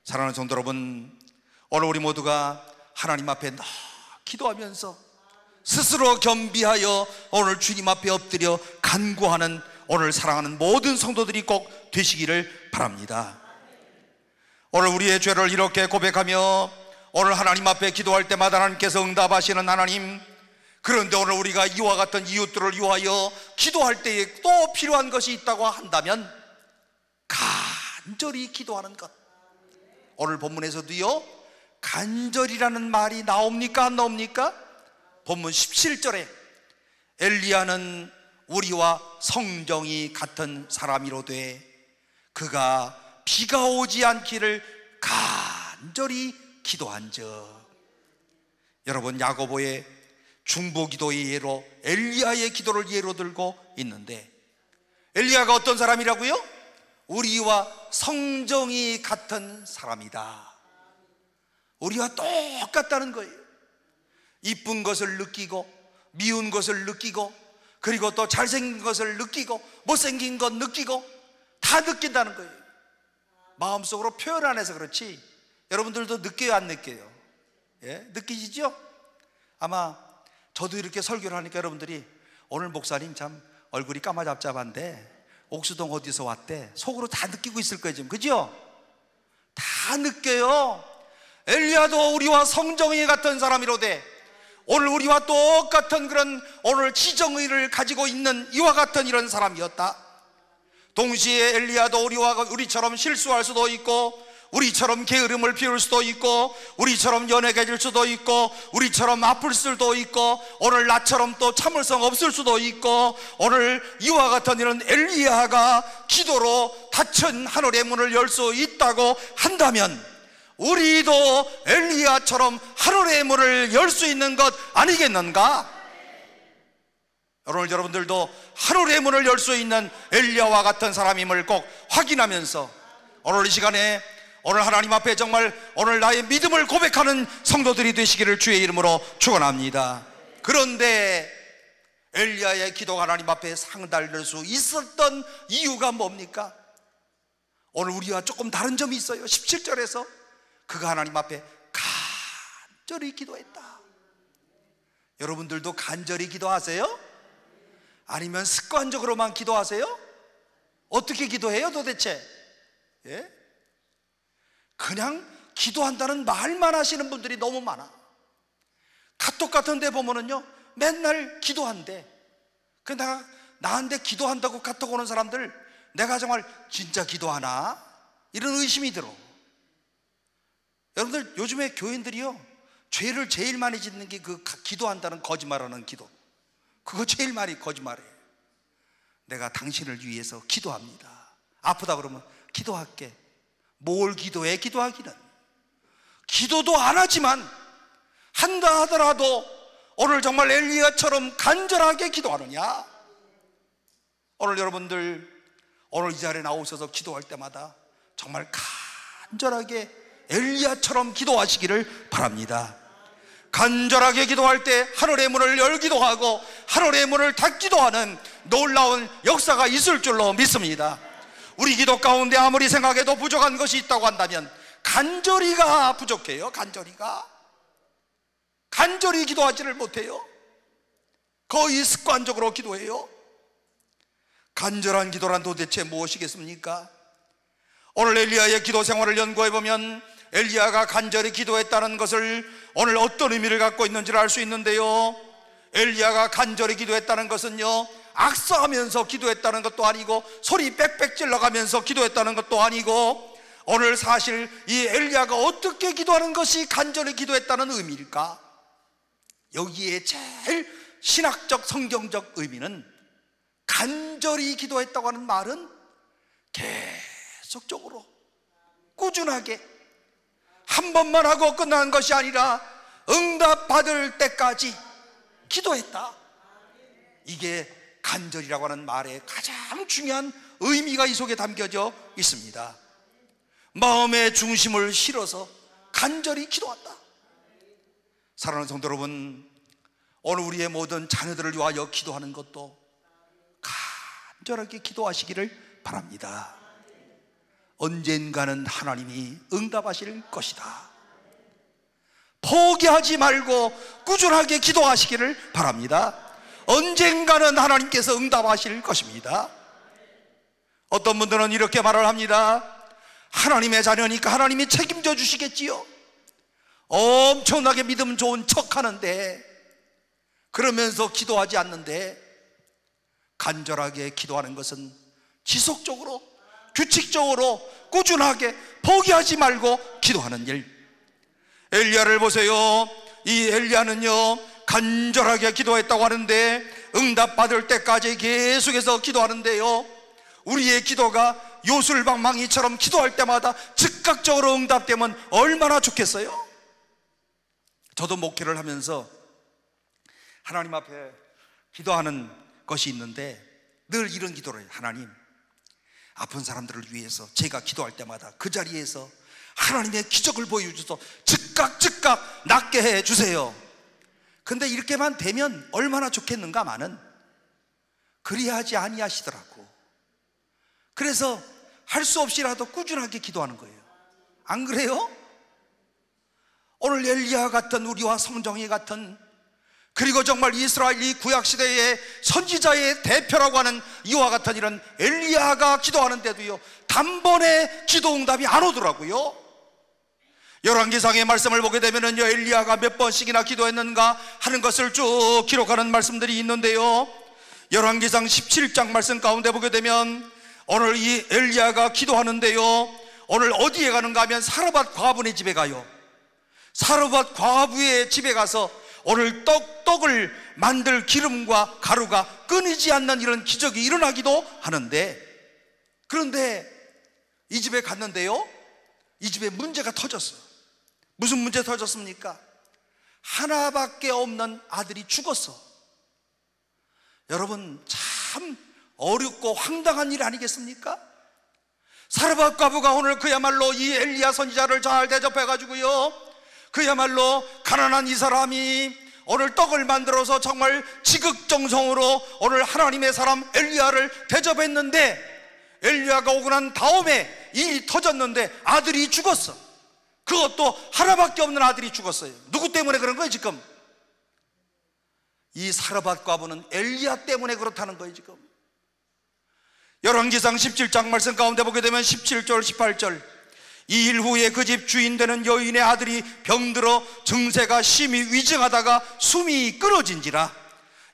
사랑하는 성도 여러분, 오늘 우리 모두가 하나님 앞에 기도하면서 스스로 겸비하여 오늘 주님 앞에 엎드려 간구하는 오늘 사랑하는 모든 성도들이 꼭 되시기를 바랍니다. 오늘 우리의 죄를 이렇게 고백하며 오늘 하나님 앞에 기도할 때마다 하나님께서 응답하시는 하나님, 그런데 오늘 우리가 이와 같은 이웃들을 위하여 기도할 때에 또 필요한 것이 있다고 한다면 간절히 기도하는 것. 오늘 본문에서도요, 간절이라는 말이 나옵니까 안 나옵니까? 본문 17절에 엘리야는 우리와 성정이 같은 사람이로되 그가 비가 오지 않기를 간절히 기도한즉. 여러분, 야고보의 중보기도의 예로 엘리야의 기도를 예로 들고 있는데, 엘리야가 어떤 사람이라고요? 우리와 성정이 같은 사람이다. 우리와 똑같다는 거예요. 이쁜 것을 느끼고 미운 것을 느끼고, 그리고 또 잘생긴 것을 느끼고 못생긴 것 느끼고 다 느낀다는 거예요. 마음속으로 표현 안 해서 그렇지 여러분들도 느껴요 안 느껴요? 예? 느끼시죠? 아마 저도 이렇게 설교를 하니까 여러분들이 오늘 목사님 참 얼굴이 까마잡잡한데 옥수동 어디서 왔대? 속으로 다 느끼고 있을 거예요 지금, 그죠? 다 느껴요. 엘리야도 우리와 성정이 같은 사람이로되 오늘 우리와 똑같은 그런 오늘 지정의를 가지고 있는 이와 같은 이런 사람이었다. 동시에 엘리야도 우리처럼 실수할 수도 있고, 우리처럼 게으름을 피울 수도 있고, 우리처럼 연약해질 수도 있고, 우리처럼 아플 수도 있고, 오늘 나처럼 또 참을성 없을 수도 있고, 오늘 이와 같은 이런 엘리야가 기도로 닫힌 하늘의 문을 열 수 있다고 한다면 우리도 엘리야처럼 하늘의 문을 열 수 있는 것 아니겠는가? 오늘 여러분들도 하늘의 문을 열 수 있는 엘리야와 같은 사람임을 꼭 확인하면서 오늘 이 시간에 오늘 하나님 앞에 정말 오늘 나의 믿음을 고백하는 성도들이 되시기를 주의 이름으로 축원합니다. 그런데 엘리야의 기도가 하나님 앞에 상달될 수 있었던 이유가 뭡니까? 오늘 우리와 조금 다른 점이 있어요. 17절에서 그가 하나님 앞에 간절히 기도했다. 여러분들도 간절히 기도하세요? 아니면 습관적으로만 기도하세요? 어떻게 기도해요 도대체? 예? 그냥 기도한다는 말만 하시는 분들이 너무 많아. 카톡 같은 데 보면은요 맨날 기도한대. 근데 나한테 기도한다고 카톡 오는 사람들, 내가 정말 진짜 기도하나? 이런 의심이 들어. 여러분들, 요즘에 교인들이요 죄를 제일 많이 짓는 게 그 기도한다는 거짓말하는 기도. 그거 제일 많이 거짓말해. 내가 당신을 위해서 기도합니다. 아프다 그러면 기도할게. 뭘 기도해? 기도하기는. 기도도 안 하지만 한다 하더라도 오늘 정말 엘리야처럼 간절하게 기도하느냐? 오늘 여러분들 오늘 이 자리에 나오셔서 기도할 때마다 정말 간절하게 엘리야처럼 기도하시기를 바랍니다. 간절하게 기도할 때 하늘의 문을 열기도 하고 하늘의 문을 닫기도 하는 놀라운 역사가 있을 줄로 믿습니다. 우리 기도 가운데 아무리 생각해도 부족한 것이 있다고 한다면 간절히가 부족해요. 간절히 기도하지를 못해요. 거의 습관적으로 기도해요. 간절한 기도란 도대체 무엇이겠습니까? 오늘 엘리야의 기도 생활을 연구해보면 엘리야가 간절히 기도했다는 것을 오늘 어떤 의미를 갖고 있는지를 알 수 있는데요, 엘리야가 간절히 기도했다는 것은요 악수하면서 기도했다는 것도 아니고 소리 빽빽 질러가면서 기도했다는 것도 아니고, 오늘 사실 이 엘리야가 어떻게 기도하는 것이 간절히 기도했다는 의미일까? 여기에 제일 신학적 성경적 의미는 간절히 기도했다고 하는 말은 계속적으로 꾸준하게 한 번만 하고 끝나는 것이 아니라 응답받을 때까지 기도했다. 이게 간절이라고 하는 말의 가장 중요한 의미가 이 속에 담겨져 있습니다. 마음의 중심을 실어서 간절히 기도한다. 사랑하는 성도 여러분, 오늘 우리의 모든 자녀들을 위하여 기도하는 것도 간절하게 기도하시기를 바랍니다. 언젠가는 하나님이 응답하실 것이다. 포기하지 말고 꾸준하게 기도하시기를 바랍니다. 언젠가는 하나님께서 응답하실 것입니다. 어떤 분들은 이렇게 말을 합니다. 하나님의 자녀니까 하나님이 책임져 주시겠지요. 엄청나게 믿음 좋은 척 하는데, 그러면서 기도하지 않는데, 간절하게 기도하는 것은 지속적으로, 규칙적으로, 꾸준하게 포기하지 말고 기도하는 일. 엘리야를 보세요. 이 엘리야는요, 간절하게 기도했다고 하는데 응답받을 때까지 계속해서 기도하는데요, 우리의 기도가 요술방망이처럼 기도할 때마다 즉각적으로 응답되면 얼마나 좋겠어요? 저도 목회를 하면서 하나님 앞에 기도하는 것이 있는데 늘 이런 기도를 해요. 하나님, 아픈 사람들을 위해서 제가 기도할 때마다 그 자리에서 하나님의 기적을 보여주셔서 즉각 낫게 해주세요. 근데 이렇게만 되면 얼마나 좋겠는가마는 그리하지 아니하시더라고. 그래서 할 수 없이라도 꾸준하게 기도하는 거예요. 안 그래요? 오늘 엘리야 같은, 우리와 성정이 같은, 그리고 정말 이스라엘 이 구약시대의 선지자의 대표라고 하는 이와 같은 이런 엘리야가 기도하는데도요, 단번에 기도 응답이 안 오더라고요. 열왕기상의 말씀을 보게 되면요, 엘리야가 몇 번씩이나 기도했는가 하는 것을 쭉 기록하는 말씀들이 있는데요, 열왕기상 17장 말씀 가운데 보게 되면 오늘 이 엘리야가 기도하는데요, 오늘 어디에 가는가 하면 사르밧 과부네 집에 가요. 사르밧 과부의 집에 가서 오늘 떡을 만들 기름과 가루가 끊이지 않는 이런 기적이 일어나기도 하는데, 그런데 이 집에 갔는데요, 이 집에 문제가 터졌어요. 무슨 문제 터졌습니까? 하나밖에 없는 아들이 죽었어. 여러분, 참 어렵고 황당한 일 아니겠습니까? 사르밧 과부가 오늘 그야말로 이 엘리야 선지자를 잘 대접해가지고요, 그야말로 가난한 이 사람이 오늘 떡을 만들어서 정말 지극정성으로 오늘 하나님의 사람 엘리야를 대접했는데, 엘리야가 오고 난 다음에 일이 터졌는데 아들이 죽었어. 그것도 하나밖에 없는 아들이 죽었어요. 누구 때문에 그런 거예요 지금? 이 사르밧 과부는 엘리야 때문에 그렇다는 거예요 지금. 열왕기상 17장 말씀 가운데 보게 되면 17절 18절, 이 일 후에 그 집 주인 되는 여인의 아들이 병들어 증세가 심히 위증하다가 숨이 끊어진지라.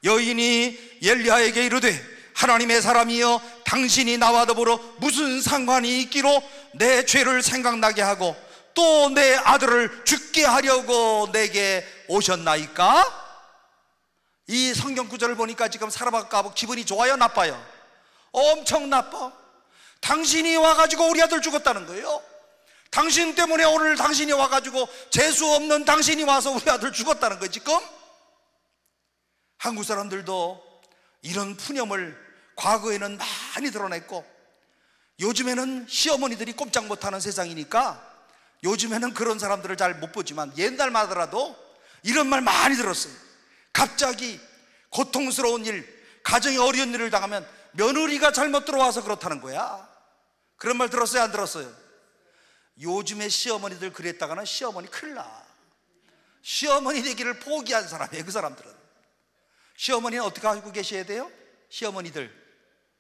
여인이 엘리야에게 이르되, 하나님의 사람이여, 당신이 나와 더불어 무슨 상관이 있기로 내 죄를 생각나게 하고 또 내 아들을 죽게 하려고 내게 오셨나이까? 이 성경 구절을 보니까 지금 사르밧 과부 기분이 좋아요, 나빠요? 엄청 나빠. 당신이 와가지고 우리 아들 죽었다는 거예요. 당신 때문에 오늘 당신이 와가지고 재수 없는 당신이 와서 우리 아들 죽었다는 거예요 지금. 한국 사람들도 이런 푸념을 과거에는 많이 드러냈고, 요즘에는 시어머니들이 꼼짝 못하는 세상이니까 요즘에는 그런 사람들을 잘 못 보지만 옛날만 하더라도 이런 말 많이 들었어요. 갑자기 고통스러운 일, 가정에 어려운 일을 당하면 며느리가 잘못 들어와서 그렇다는 거야. 그런 말 들었어요, 안 들었어요? 요즘에 시어머니들 그랬다가는 시어머니 큰일 나. 시어머니 되기를 포기한 사람이에요 그 사람들은. 시어머니는 어떻게 하고 계셔야 돼요? 시어머니들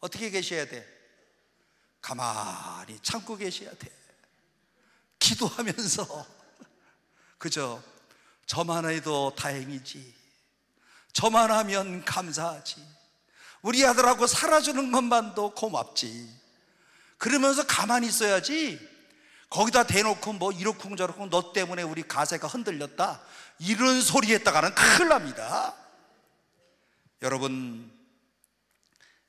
어떻게 계셔야 돼? 가만히 참고 계셔야 돼. 기도하면서 그죠? 저만 해도 다행이지, 저만 하면 감사하지, 우리 아들하고 살아주는 것만도 고맙지, 그러면서 가만히 있어야지. 거기다 대놓고 뭐 이렇쿵 저렇쿵 너 때문에 우리 가세가 흔들렸다 이런 소리 했다가는 큰일 납니다. 여러분,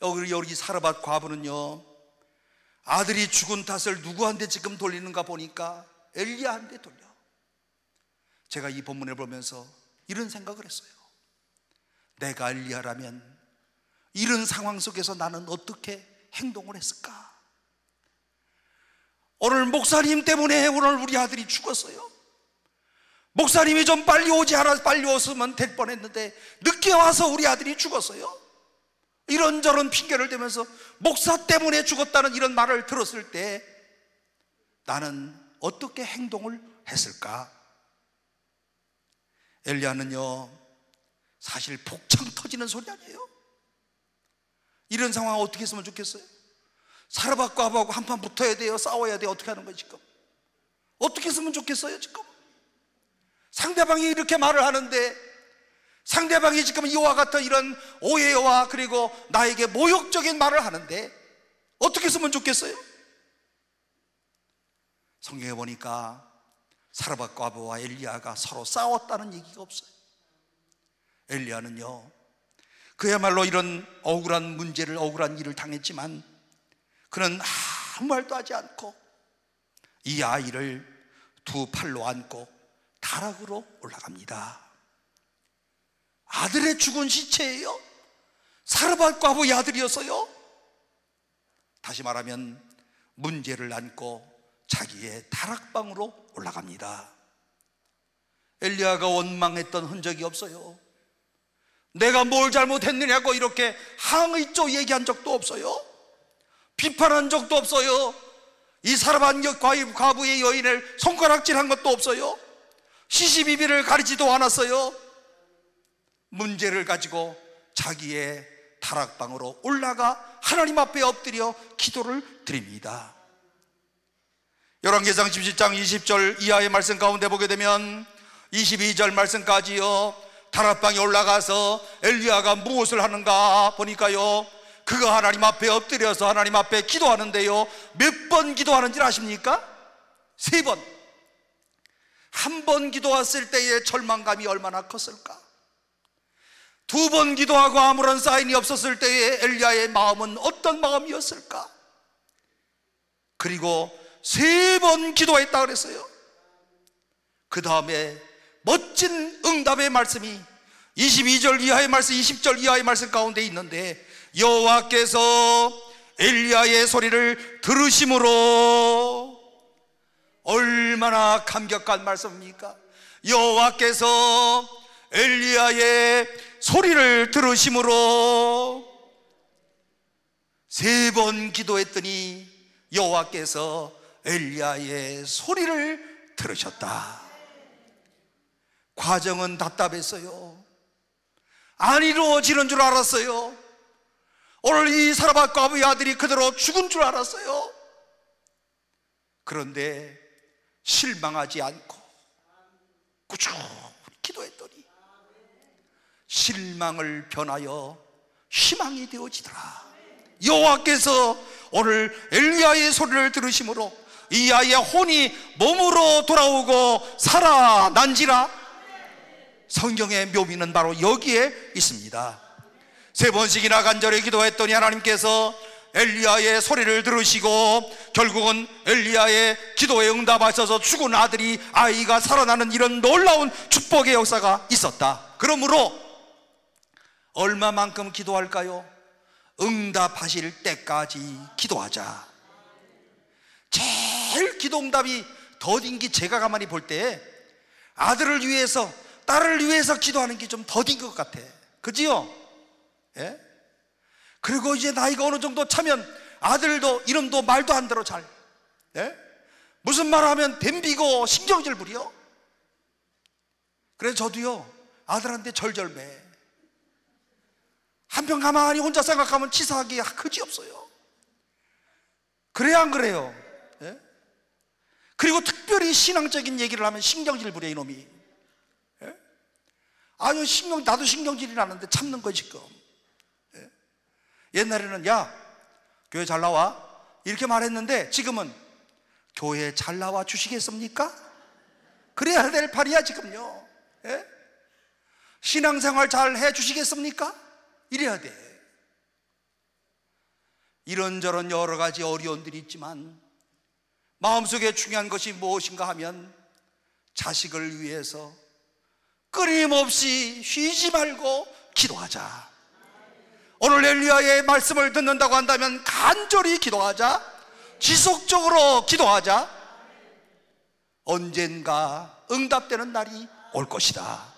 여기 사르밧 과부는요, 아들이 죽은 탓을 누구한테 지금 돌리는가 보니까 엘리야한테 돌려. 제가 이 본문을 보면서 이런 생각을 했어요. 내가 엘리야라면 이런 상황 속에서 나는 어떻게 행동을 했을까? 오늘 목사님 때문에 오늘 우리 아들이 죽었어요. 목사님이 좀 빨리 오지 않아 빨리 왔으면 될 뻔했는데 늦게 와서 우리 아들이 죽었어요. 이런저런 핑계를 대면서 목사 때문에 죽었다는 이런 말을 들었을 때 나는 어떻게 행동을 했을까? 엘리야는요, 사실 폭창 터지는 소리 아니에요? 이런 상황 어떻게 했으면 좋겠어요? 사르밧과 아합하고 한판 붙어야 돼요? 싸워야 돼요? 어떻게 하는 거예요 지금? 어떻게 했으면 좋겠어요 지금? 상대방이 이렇게 말을 하는데, 상대방이 지금 이와 같은 이런 오해와 그리고 나에게 모욕적인 말을 하는데 어떻게 했으면 좋겠어요? 성경에 보니까 사르밧과 아합과 엘리야가 서로 싸웠다는 얘기가 없어요. 엘리야는요, 그야말로 이런 억울한 문제를, 억울한 일을 당했지만 그는 아무 말도 하지 않고 이 아이를 두 팔로 안고 다락으로 올라갑니다. 아들의 죽은 시체예요. 사르밧과 아합의 아들이었어요. 다시 말하면 문제를 안고 자기의 다락방으로 올라갑니다. 엘리야가 원망했던 흔적이 없어요. 내가 뭘 잘못했느냐고 이렇게 항의조 얘기한 적도 없어요. 비판한 적도 없어요. 이 사르밧 과부의 여인을 손가락질한 것도 없어요. 시시비비를 가리지도 않았어요. 문제를 가지고 자기의 다락방으로 올라가 하나님 앞에 엎드려 기도를 드립니다. 열왕기상 17장 20절 이하의 말씀 가운데 보게 되면 22절 말씀까지요, 다락방에 올라가서 엘리야가 무엇을 하는가 보니까요, 그가 하나님 앞에 엎드려서 하나님 앞에 기도하는데요, 몇 번 기도하는지 아십니까? 3번. 한 번 기도했을 때의 절망감이 얼마나 컸을까? 2번 기도하고 아무런 사인이 없었을 때의 엘리야의 마음은 어떤 마음이었을까? 그리고 3번 기도했다 그랬어요. 그 다음에 멋진 응답의 말씀이 22절 이하의 말씀, 20절 이하의 말씀 가운데 있는데, 여호와께서 엘리야의 소리를 들으심으로, 얼마나 감격한 말씀입니까? 여호와께서 엘리야의 소리를 들으심으로 3번 기도했더니 여호와께서 엘리야의 소리를 들으셨다. 과정은 답답했어요. 안 이루어지는 줄 알았어요. 오늘 이 사르밧과 아합의 아들이 그대로 죽은 줄 알았어요. 그런데 실망하지 않고 꾸준히 기도했더니 실망을 변하여 희망이 되어지더라. 여호와께서 오늘 엘리야의 소리를 들으심으로 이 아이의 혼이 몸으로 돌아오고 살아난지라. 성경의 묘미는 바로 여기에 있습니다. 3번씩이나 간절히 기도했더니 하나님께서 엘리야의 소리를 들으시고 결국은 엘리야의 기도에 응답하셔서 죽은 아이가 살아나는 이런 놀라운 축복의 역사가 있었다. 그러므로 얼마만큼 기도할까요? 응답하실 때까지 기도하자. 제일 기도 응답이 더딘 게, 제가 가만히 볼 때 아들을 위해서, 딸을 위해서 기도하는 게 좀 더딘 것 같아. 그지요? 예? 그리고 이제 나이가 어느 정도 차면 아들도 이름도 말도 안 들어 잘. 예? 무슨 말 하면 덤비고 신경질 부려. 그래서 저도요, 아들한테 절절매. 한편 가만히 혼자 생각하면 치사하기 그지없어요. 그래야 안 그래요? 예? 그리고 특별히 신앙적인 얘기를 하면 신경질 부려 이놈이. 예? 아유, 나도 신경질이 나는데 참는 거 지금. 예? 옛날에는 야, 교회 잘 나와 이렇게 말했는데 지금은 교회 잘 나와 주시겠습니까? 그래야 될 판이야 지금요. 예? 신앙생활 잘 해 주시겠습니까? 이래야 돼. 이런저런 여러 가지 어려움들이 있지만 마음속에 중요한 것이 무엇인가 하면 자식을 위해서 끊임없이 쉬지 말고 기도하자. 오늘 엘리야의 말씀을 듣는다고 한다면 간절히 기도하자, 지속적으로 기도하자. 언젠가 응답되는 날이 올 것이다.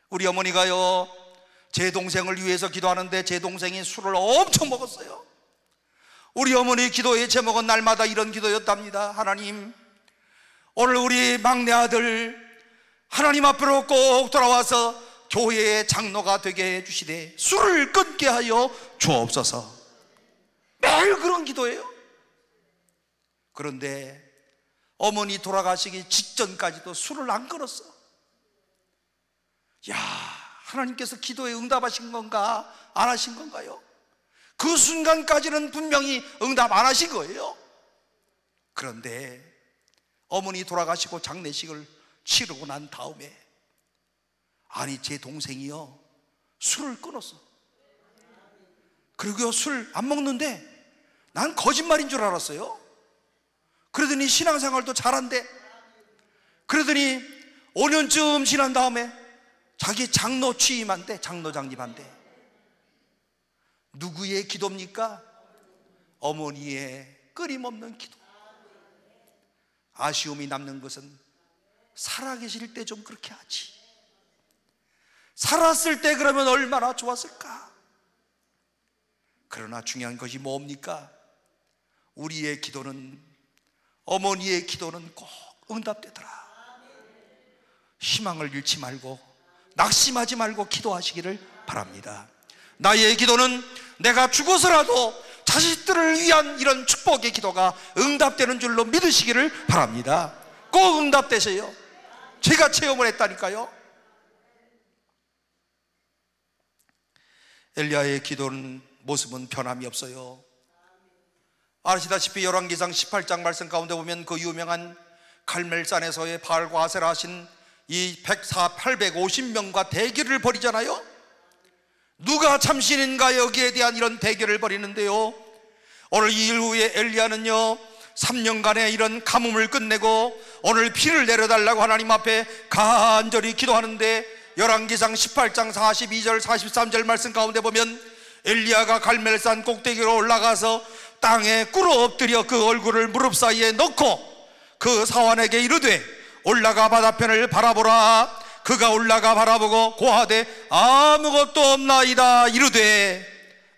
우리 어머니가요, 제 동생을 위해서 기도하는데 제 동생이 술을 엄청 먹었어요. 우리 어머니 기도의 제목은 날마다 이런 기도였답니다. 하나님, 오늘 우리 막내 아들 하나님 앞으로 꼭 돌아와서 교회의 장로가 되게 해주시되 술을 끊게 하여 주옵소서. 매일 그런 기도예요. 그런데 어머니 돌아가시기 직전까지도 술을 안 끊었어. 야, 하나님께서 기도에 응답하신 건가 안 하신 건가요? 그 순간까지는 분명히 응답 안 하신 거예요. 그런데 어머니 돌아가시고 장례식을 치르고 난 다음에, 아니 제 동생이요 술을 끊었어. 그리고 술 안 먹는데 난 거짓말인 줄 알았어요. 그러더니 신앙생활도 잘한대. 그러더니 5년쯤 지난 다음에 자기 장로 취임한대. 장로장 집한대. 누구의 기도입니까? 어머니의 끊임없는 기도. 아쉬움이 남는 것은 살아계실 때 좀 그렇게 하지, 살았을 때 그러면 얼마나 좋았을까. 그러나 중요한 것이 뭡니까? 우리의 기도는, 어머니의 기도는 꼭 응답되더라. 희망을 잃지 말고 낙심하지 말고 기도하시기를 바랍니다. 나의 기도는 내가 죽어서라도 자식들을 위한 이런 축복의 기도가 응답되는 줄로 믿으시기를 바랍니다. 꼭 응답되세요. 제가 체험을 했다니까요. 엘리야의 기도는 모습은 변함이 없어요. 아시다시피 열왕기상 18장 말씀 가운데 보면 그 유명한 갈멜산에서의 바알과 아세라 하신 이 850명과 대결을 벌이잖아요. 누가 참신인가 여기에 대한 이런 대결을 벌이는데요, 오늘 이 일 후에 엘리야는요 3년간의 이런 가뭄을 끝내고 오늘 비를 내려달라고 하나님 앞에 간절히 기도하는데, 열왕기상 18장 42절 43절 말씀 가운데 보면 엘리야가 갈멜산 꼭대기로 올라가서 땅에 꿇어 엎드려 그 얼굴을 무릎 사이에 넣고 그 사환에게 이르되 올라가 바다편을 바라보라. 그가 올라가 바라보고 고하되 아무것도 없나이다. 이르되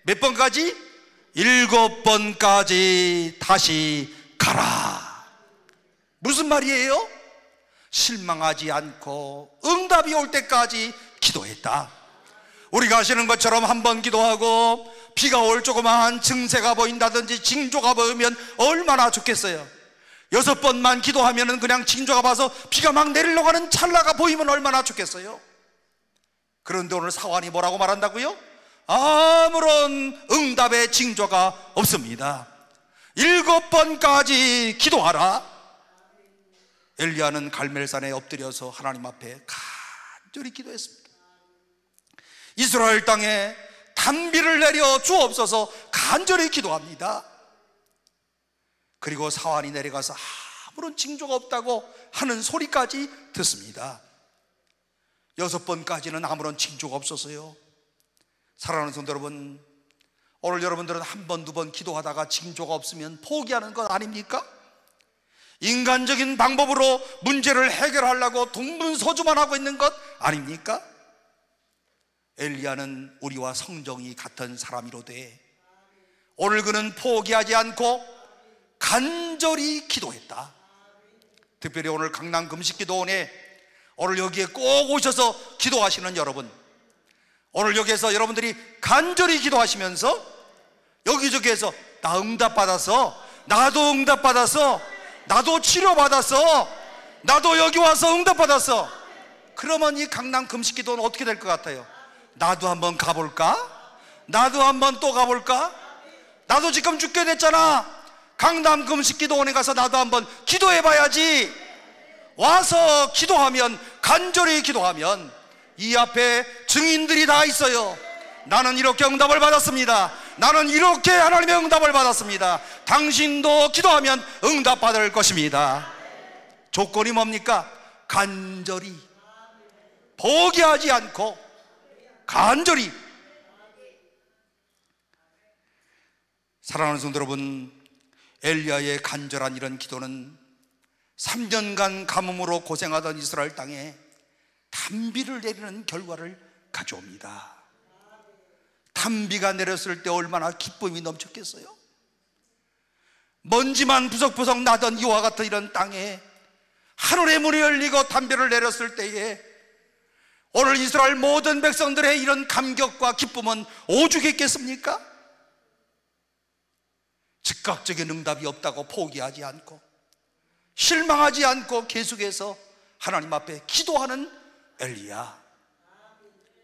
몇 번까지? 7번까지 다시 가라. 무슨 말이에요? 실망하지 않고 응답이 올 때까지 기도했다. 우리가 아시는 것처럼 한 번 기도하고 비가 올 조그마한 증세가 보인다든지 징조가 보이면 얼마나 좋겠어요. 6번만 기도하면 그냥 징조가 봐서 비가 막 내리려고 하는 찰나가 보이면 얼마나 좋겠어요. 그런데 오늘 사환이 뭐라고 말한다고요? 아무런 응답의 징조가 없습니다. 7번까지 기도하라. 엘리야는 갈멜산에 엎드려서 하나님 앞에 간절히 기도했습니다. 이스라엘 땅에 단비를 내려 주옵소서 간절히 기도합니다. 그리고 사환이 내려가서 아무런 징조가 없다고 하는 소리까지 듣습니다. 6번까지는 아무런 징조가 없었어요. 사랑하는 성도 여러분, 오늘 여러분들은 한 번, 2번 기도하다가 징조가 없으면 포기하는 것 아닙니까? 인간적인 방법으로 문제를 해결하려고 동분서주만 하고 있는 것 아닙니까? 엘리야는 우리와 성정이 같은 사람이로되 오늘 그는 포기하지 않고 간절히 기도했다. 특별히 오늘 강남 금식기도원에 오늘 여기에 꼭 오셔서 기도하시는 여러분, 오늘 여기에서 여러분들이 간절히 기도하시면서 여기저기에서 나 응답받아서, 나도 응답받아서, 나도 치료받아서, 나도 여기 와서 응답받았어. 그러면 이 강남 금식기도는 어떻게 될 것 같아요? 나도 한번 가볼까? 나도 한번 또 가볼까? 나도 지금 죽게 됐잖아. 강남 금식기도원에 가서 나도 한번 기도해봐야지. 와서 기도하면, 간절히 기도하면 이 앞에 증인들이 다 있어요. 나는 이렇게 응답을 받았습니다. 나는 이렇게 하나님의 응답을 받았습니다. 당신도 기도하면 응답받을 것입니다. 조건이 뭡니까? 간절히, 포기하지 않고 간절히 사랑하는 성도 여러분, 엘리야의 간절한 이런 기도는 3년간 가뭄으로 고생하던 이스라엘 땅에 단비를 내리는 결과를 가져옵니다. 단비가 내렸을 때 얼마나 기쁨이 넘쳤겠어요? 먼지만 부석부석 나던 이와 같은 이런 땅에 하늘의 문이 열리고 단비를 내렸을 때에 오늘 이스라엘 모든 백성들의 이런 감격과 기쁨은 오죽했겠습니까? 즉각적인 응답이 없다고 포기하지 않고 실망하지 않고 계속해서 하나님 앞에 기도하는 엘리야.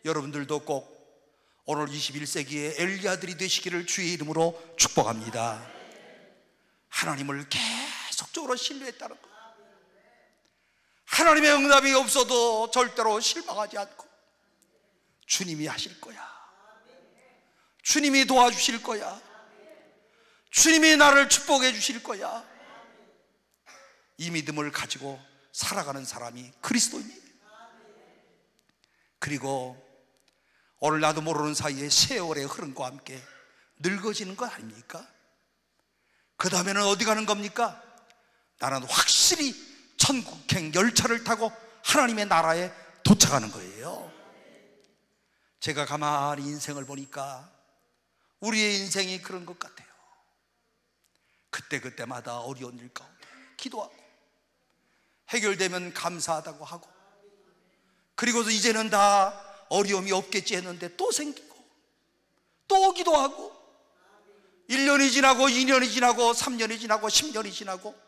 여러분들도 꼭 오늘 21세기의 엘리야들이 되시기를 주의 이름으로 축복합니다. 하나님을 계속적으로 신뢰했다는 것, 하나님의 응답이 없어도 절대로 실망하지 않고 주님이 하실 거야, 주님이 도와주실 거야, 주님이 나를 축복해 주실 거야, 이 믿음을 가지고 살아가는 사람이 그리스도입니다. 그리고 오늘 나도 모르는 사이에 세월의 흐름과 함께 늙어지는 것 아닙니까? 그 다음에는 어디 가는 겁니까? 나는 확실히 천국행 열차를 타고 하나님의 나라에 도착하는 거예요. 제가 가만히 인생을 보니까 우리의 인생이 그런 것 같아요. 그때그때마다 어려운 일 가운데 기도하고 해결되면 감사하다고 하고, 그리고서 이제는 다 어려움이 없겠지 했는데 또 생기고 또 기도하고 1년이 지나고 2년이 지나고 3년이 지나고 10년이 지나고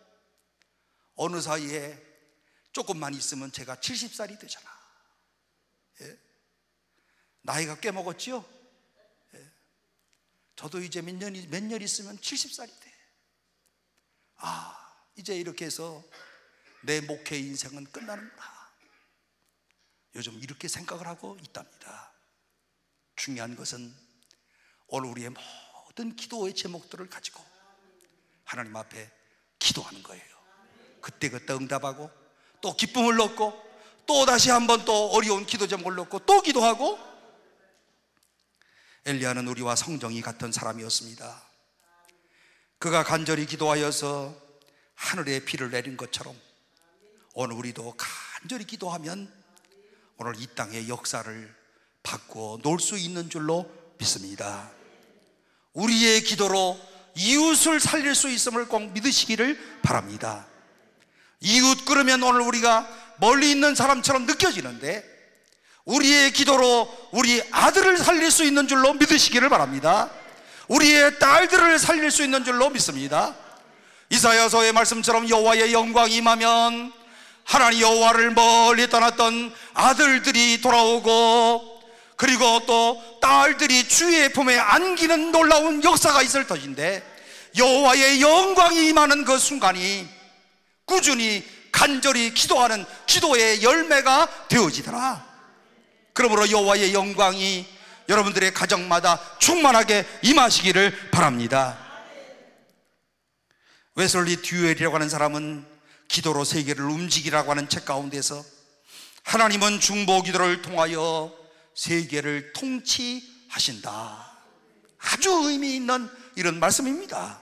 어느 사이에 조금만 있으면 제가 70살이 되잖아. 예? 나이가 꽤 먹었죠? 예. 저도 이제 몇 년 있으면 70살이 돼. 이제 이렇게 해서 내 목회 인생은 끝나는구나. 요즘 이렇게 생각을 하고 있답니다. 중요한 것은 오늘 우리의 모든 기도의 제목들을 가지고 하나님 앞에 기도하는 거예요. 그때그때 응답하고 또 기쁨을 얻고 또 다시 한번 또 어려운 기도 제목을 얻고 또 기도하고. 엘리야는 우리와 성정이 같은 사람이었습니다. 그가 간절히 기도하여서 하늘에 비를 내린 것처럼 오늘 우리도 간절히 기도하면 오늘 이 땅의 역사를 바꾸어 놓을 수 있는 줄로 믿습니다. 우리의 기도로 이웃을 살릴 수 있음을 꼭 믿으시기를 바랍니다. 이웃 그러면 오늘 우리가 멀리 있는 사람처럼 느껴지는데 우리의 기도로 우리 아들을 살릴 수 있는 줄로 믿으시기를 바랍니다. 우리의 딸들을 살릴 수 있는 줄로 믿습니다. 이사야서의 말씀처럼 여호와의 영광이 임하면 하나님 여호와를 멀리 떠났던 아들들이 돌아오고, 그리고 또 딸들이 주의 품에 안기는 놀라운 역사가 있을 터인데, 여호와의 영광이 임하는 그 순간이 꾸준히 간절히 기도하는 기도의 열매가 되어지더라. 그러므로 여호와의 영광이 여러분들의 가정마다 충만하게 임하시기를 바랍니다. 웨슬리 듀웰이라고 하는 사람은 기도로 세계를 움직이라고 하는 책 가운데서 하나님은 중보 기도를 통하여 세계를 통치하신다, 아주 의미 있는 이런 말씀입니다.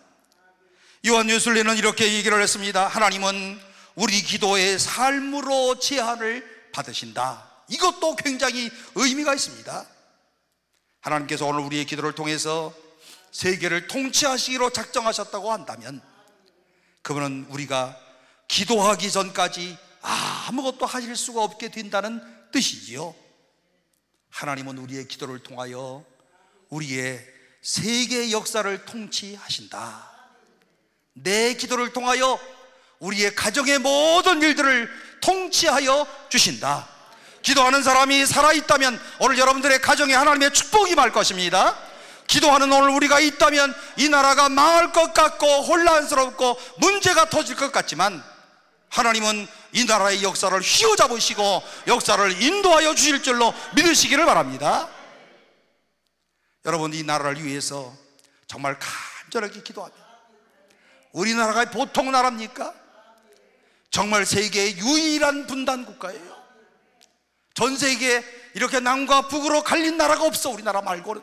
요한 웨슬리는 이렇게 얘기를 했습니다. 하나님은 우리 기도의 삶으로 제한을 받으신다. 이것도 굉장히 의미가 있습니다. 하나님께서 오늘 우리의 기도를 통해서 세계를 통치하시기로 작정하셨다고 한다면 그분은 우리가 기도하기 전까지 아무것도 하실 수가 없게 된다는 뜻이지요. 하나님은 우리의 기도를 통하여 우리의 세계 역사를 통치하신다. 내 기도를 통하여 우리의 가정의 모든 일들을 통치하여 주신다. 기도하는 사람이 살아있다면 오늘 여러분들의 가정에 하나님의 축복이 임할 것입니다. 기도하는 오늘 우리가 있다면 이 나라가 망할 것 같고 혼란스럽고 문제가 터질 것 같지만 하나님은 이 나라의 역사를 휘어잡으시고 역사를 인도하여 주실 줄로 믿으시기를 바랍니다. 여러분, 이 나라를 위해서 정말 간절하게 기도하면, 우리나라가 보통 나라입니까? 정말 세계의 유일한 분단 국가예요. 전 세계에 이렇게 남과 북으로 갈린 나라가 없어. 우리나라 말고는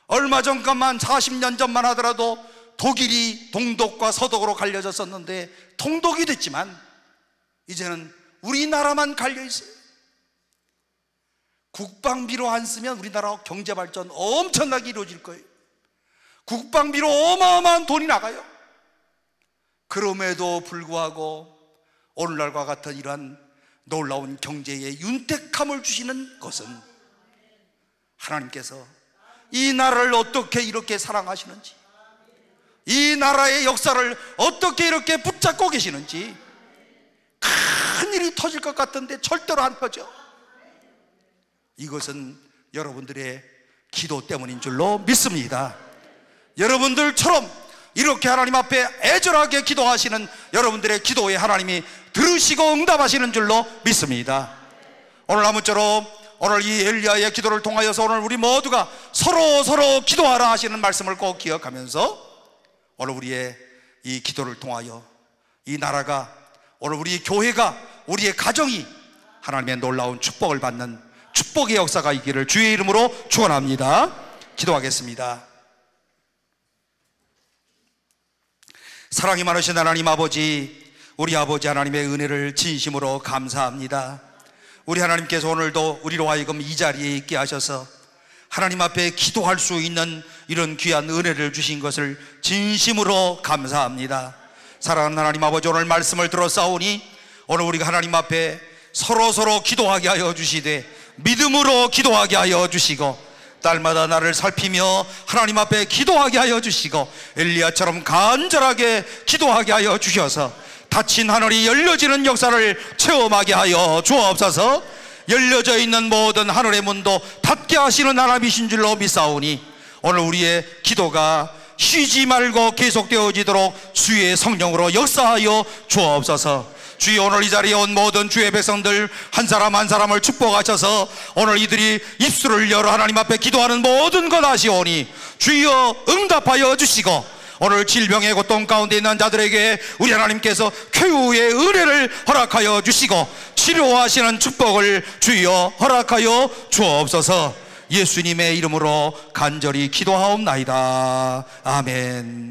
얼마 전까만 40년 전만 하더라도 독일이 동독과 서독으로 갈려졌었는데 통독이 됐지만 이제는 우리나라만 갈려 있어요. 국방비로 안 쓰면 우리나라 경제 발전 엄청나게 이루어질 거예요. 국방비로 어마어마한 돈이 나가요. 그럼에도 불구하고 오늘날과 같은 이러한 놀라운 경제의 윤택함을 주시는 것은 하나님께서 이 나라를 어떻게 이렇게 사랑하시는지, 이 나라의 역사를 어떻게 이렇게 붙잡고 계시는지, 큰 일이 터질 것 같은데 절대로 안 터져. 이것은 여러분들의 기도 때문인 줄로 믿습니다. 여러분들처럼 이렇게 하나님 앞에 애절하게 기도하시는 여러분들의 기도에 하나님이 들으시고 응답하시는 줄로 믿습니다. 오늘 아무쪼록 오늘 이 엘리야의 기도를 통하여서 오늘 우리 모두가 서로 기도하라 하시는 말씀을 꼭 기억하면서 오늘 우리의 이 기도를 통하여 이 나라가, 오늘 우리 교회가, 우리의 가정이 하나님의 놀라운 축복을 받는 축복의 역사가 있기를 주의 이름으로 축원합니다. 기도하겠습니다. 사랑이 많으신 하나님 아버지, 우리 아버지 하나님의 은혜를 진심으로 감사합니다. 우리 하나님께서 오늘도 우리로 하여금 이 자리에 있게 하셔서 하나님 앞에 기도할 수 있는 이런 귀한 은혜를 주신 것을 진심으로 감사합니다. 사랑하는 하나님 아버지, 오늘 말씀을 들었사오니 오늘 우리가 하나님 앞에 서로 기도하게 하여 주시되 믿음으로 기도하게 하여 주시고 딸마다 나를 살피며 하나님 앞에 기도하게 하여 주시고 엘리야처럼 간절하게 기도하게 하여 주셔서 닫힌 하늘이 열려지는 역사를 체험하게 하여 주옵소서. 열려져 있는 모든 하늘의 문도 닫게 하시는 하나님이신 줄로 믿사오니 오늘 우리의 기도가 쉬지 말고 계속되어지도록 주의 성령으로 역사하여 주옵소서. 주여, 오늘 이 자리에 온 모든 주의 백성들 한 사람 한 사람을 축복하셔서 오늘 이들이 입술을 열어 하나님 앞에 기도하는 모든 것 아시오니 주여 응답하여 주시고 오늘 질병의 고통 가운데 있는 자들에게 우리 하나님께서 쾌유의 은혜를 허락하여 주시고 치료하시는 축복을 주여 허락하여 주옵소서. 예수님의 이름으로 간절히 기도하옵나이다. 아멘.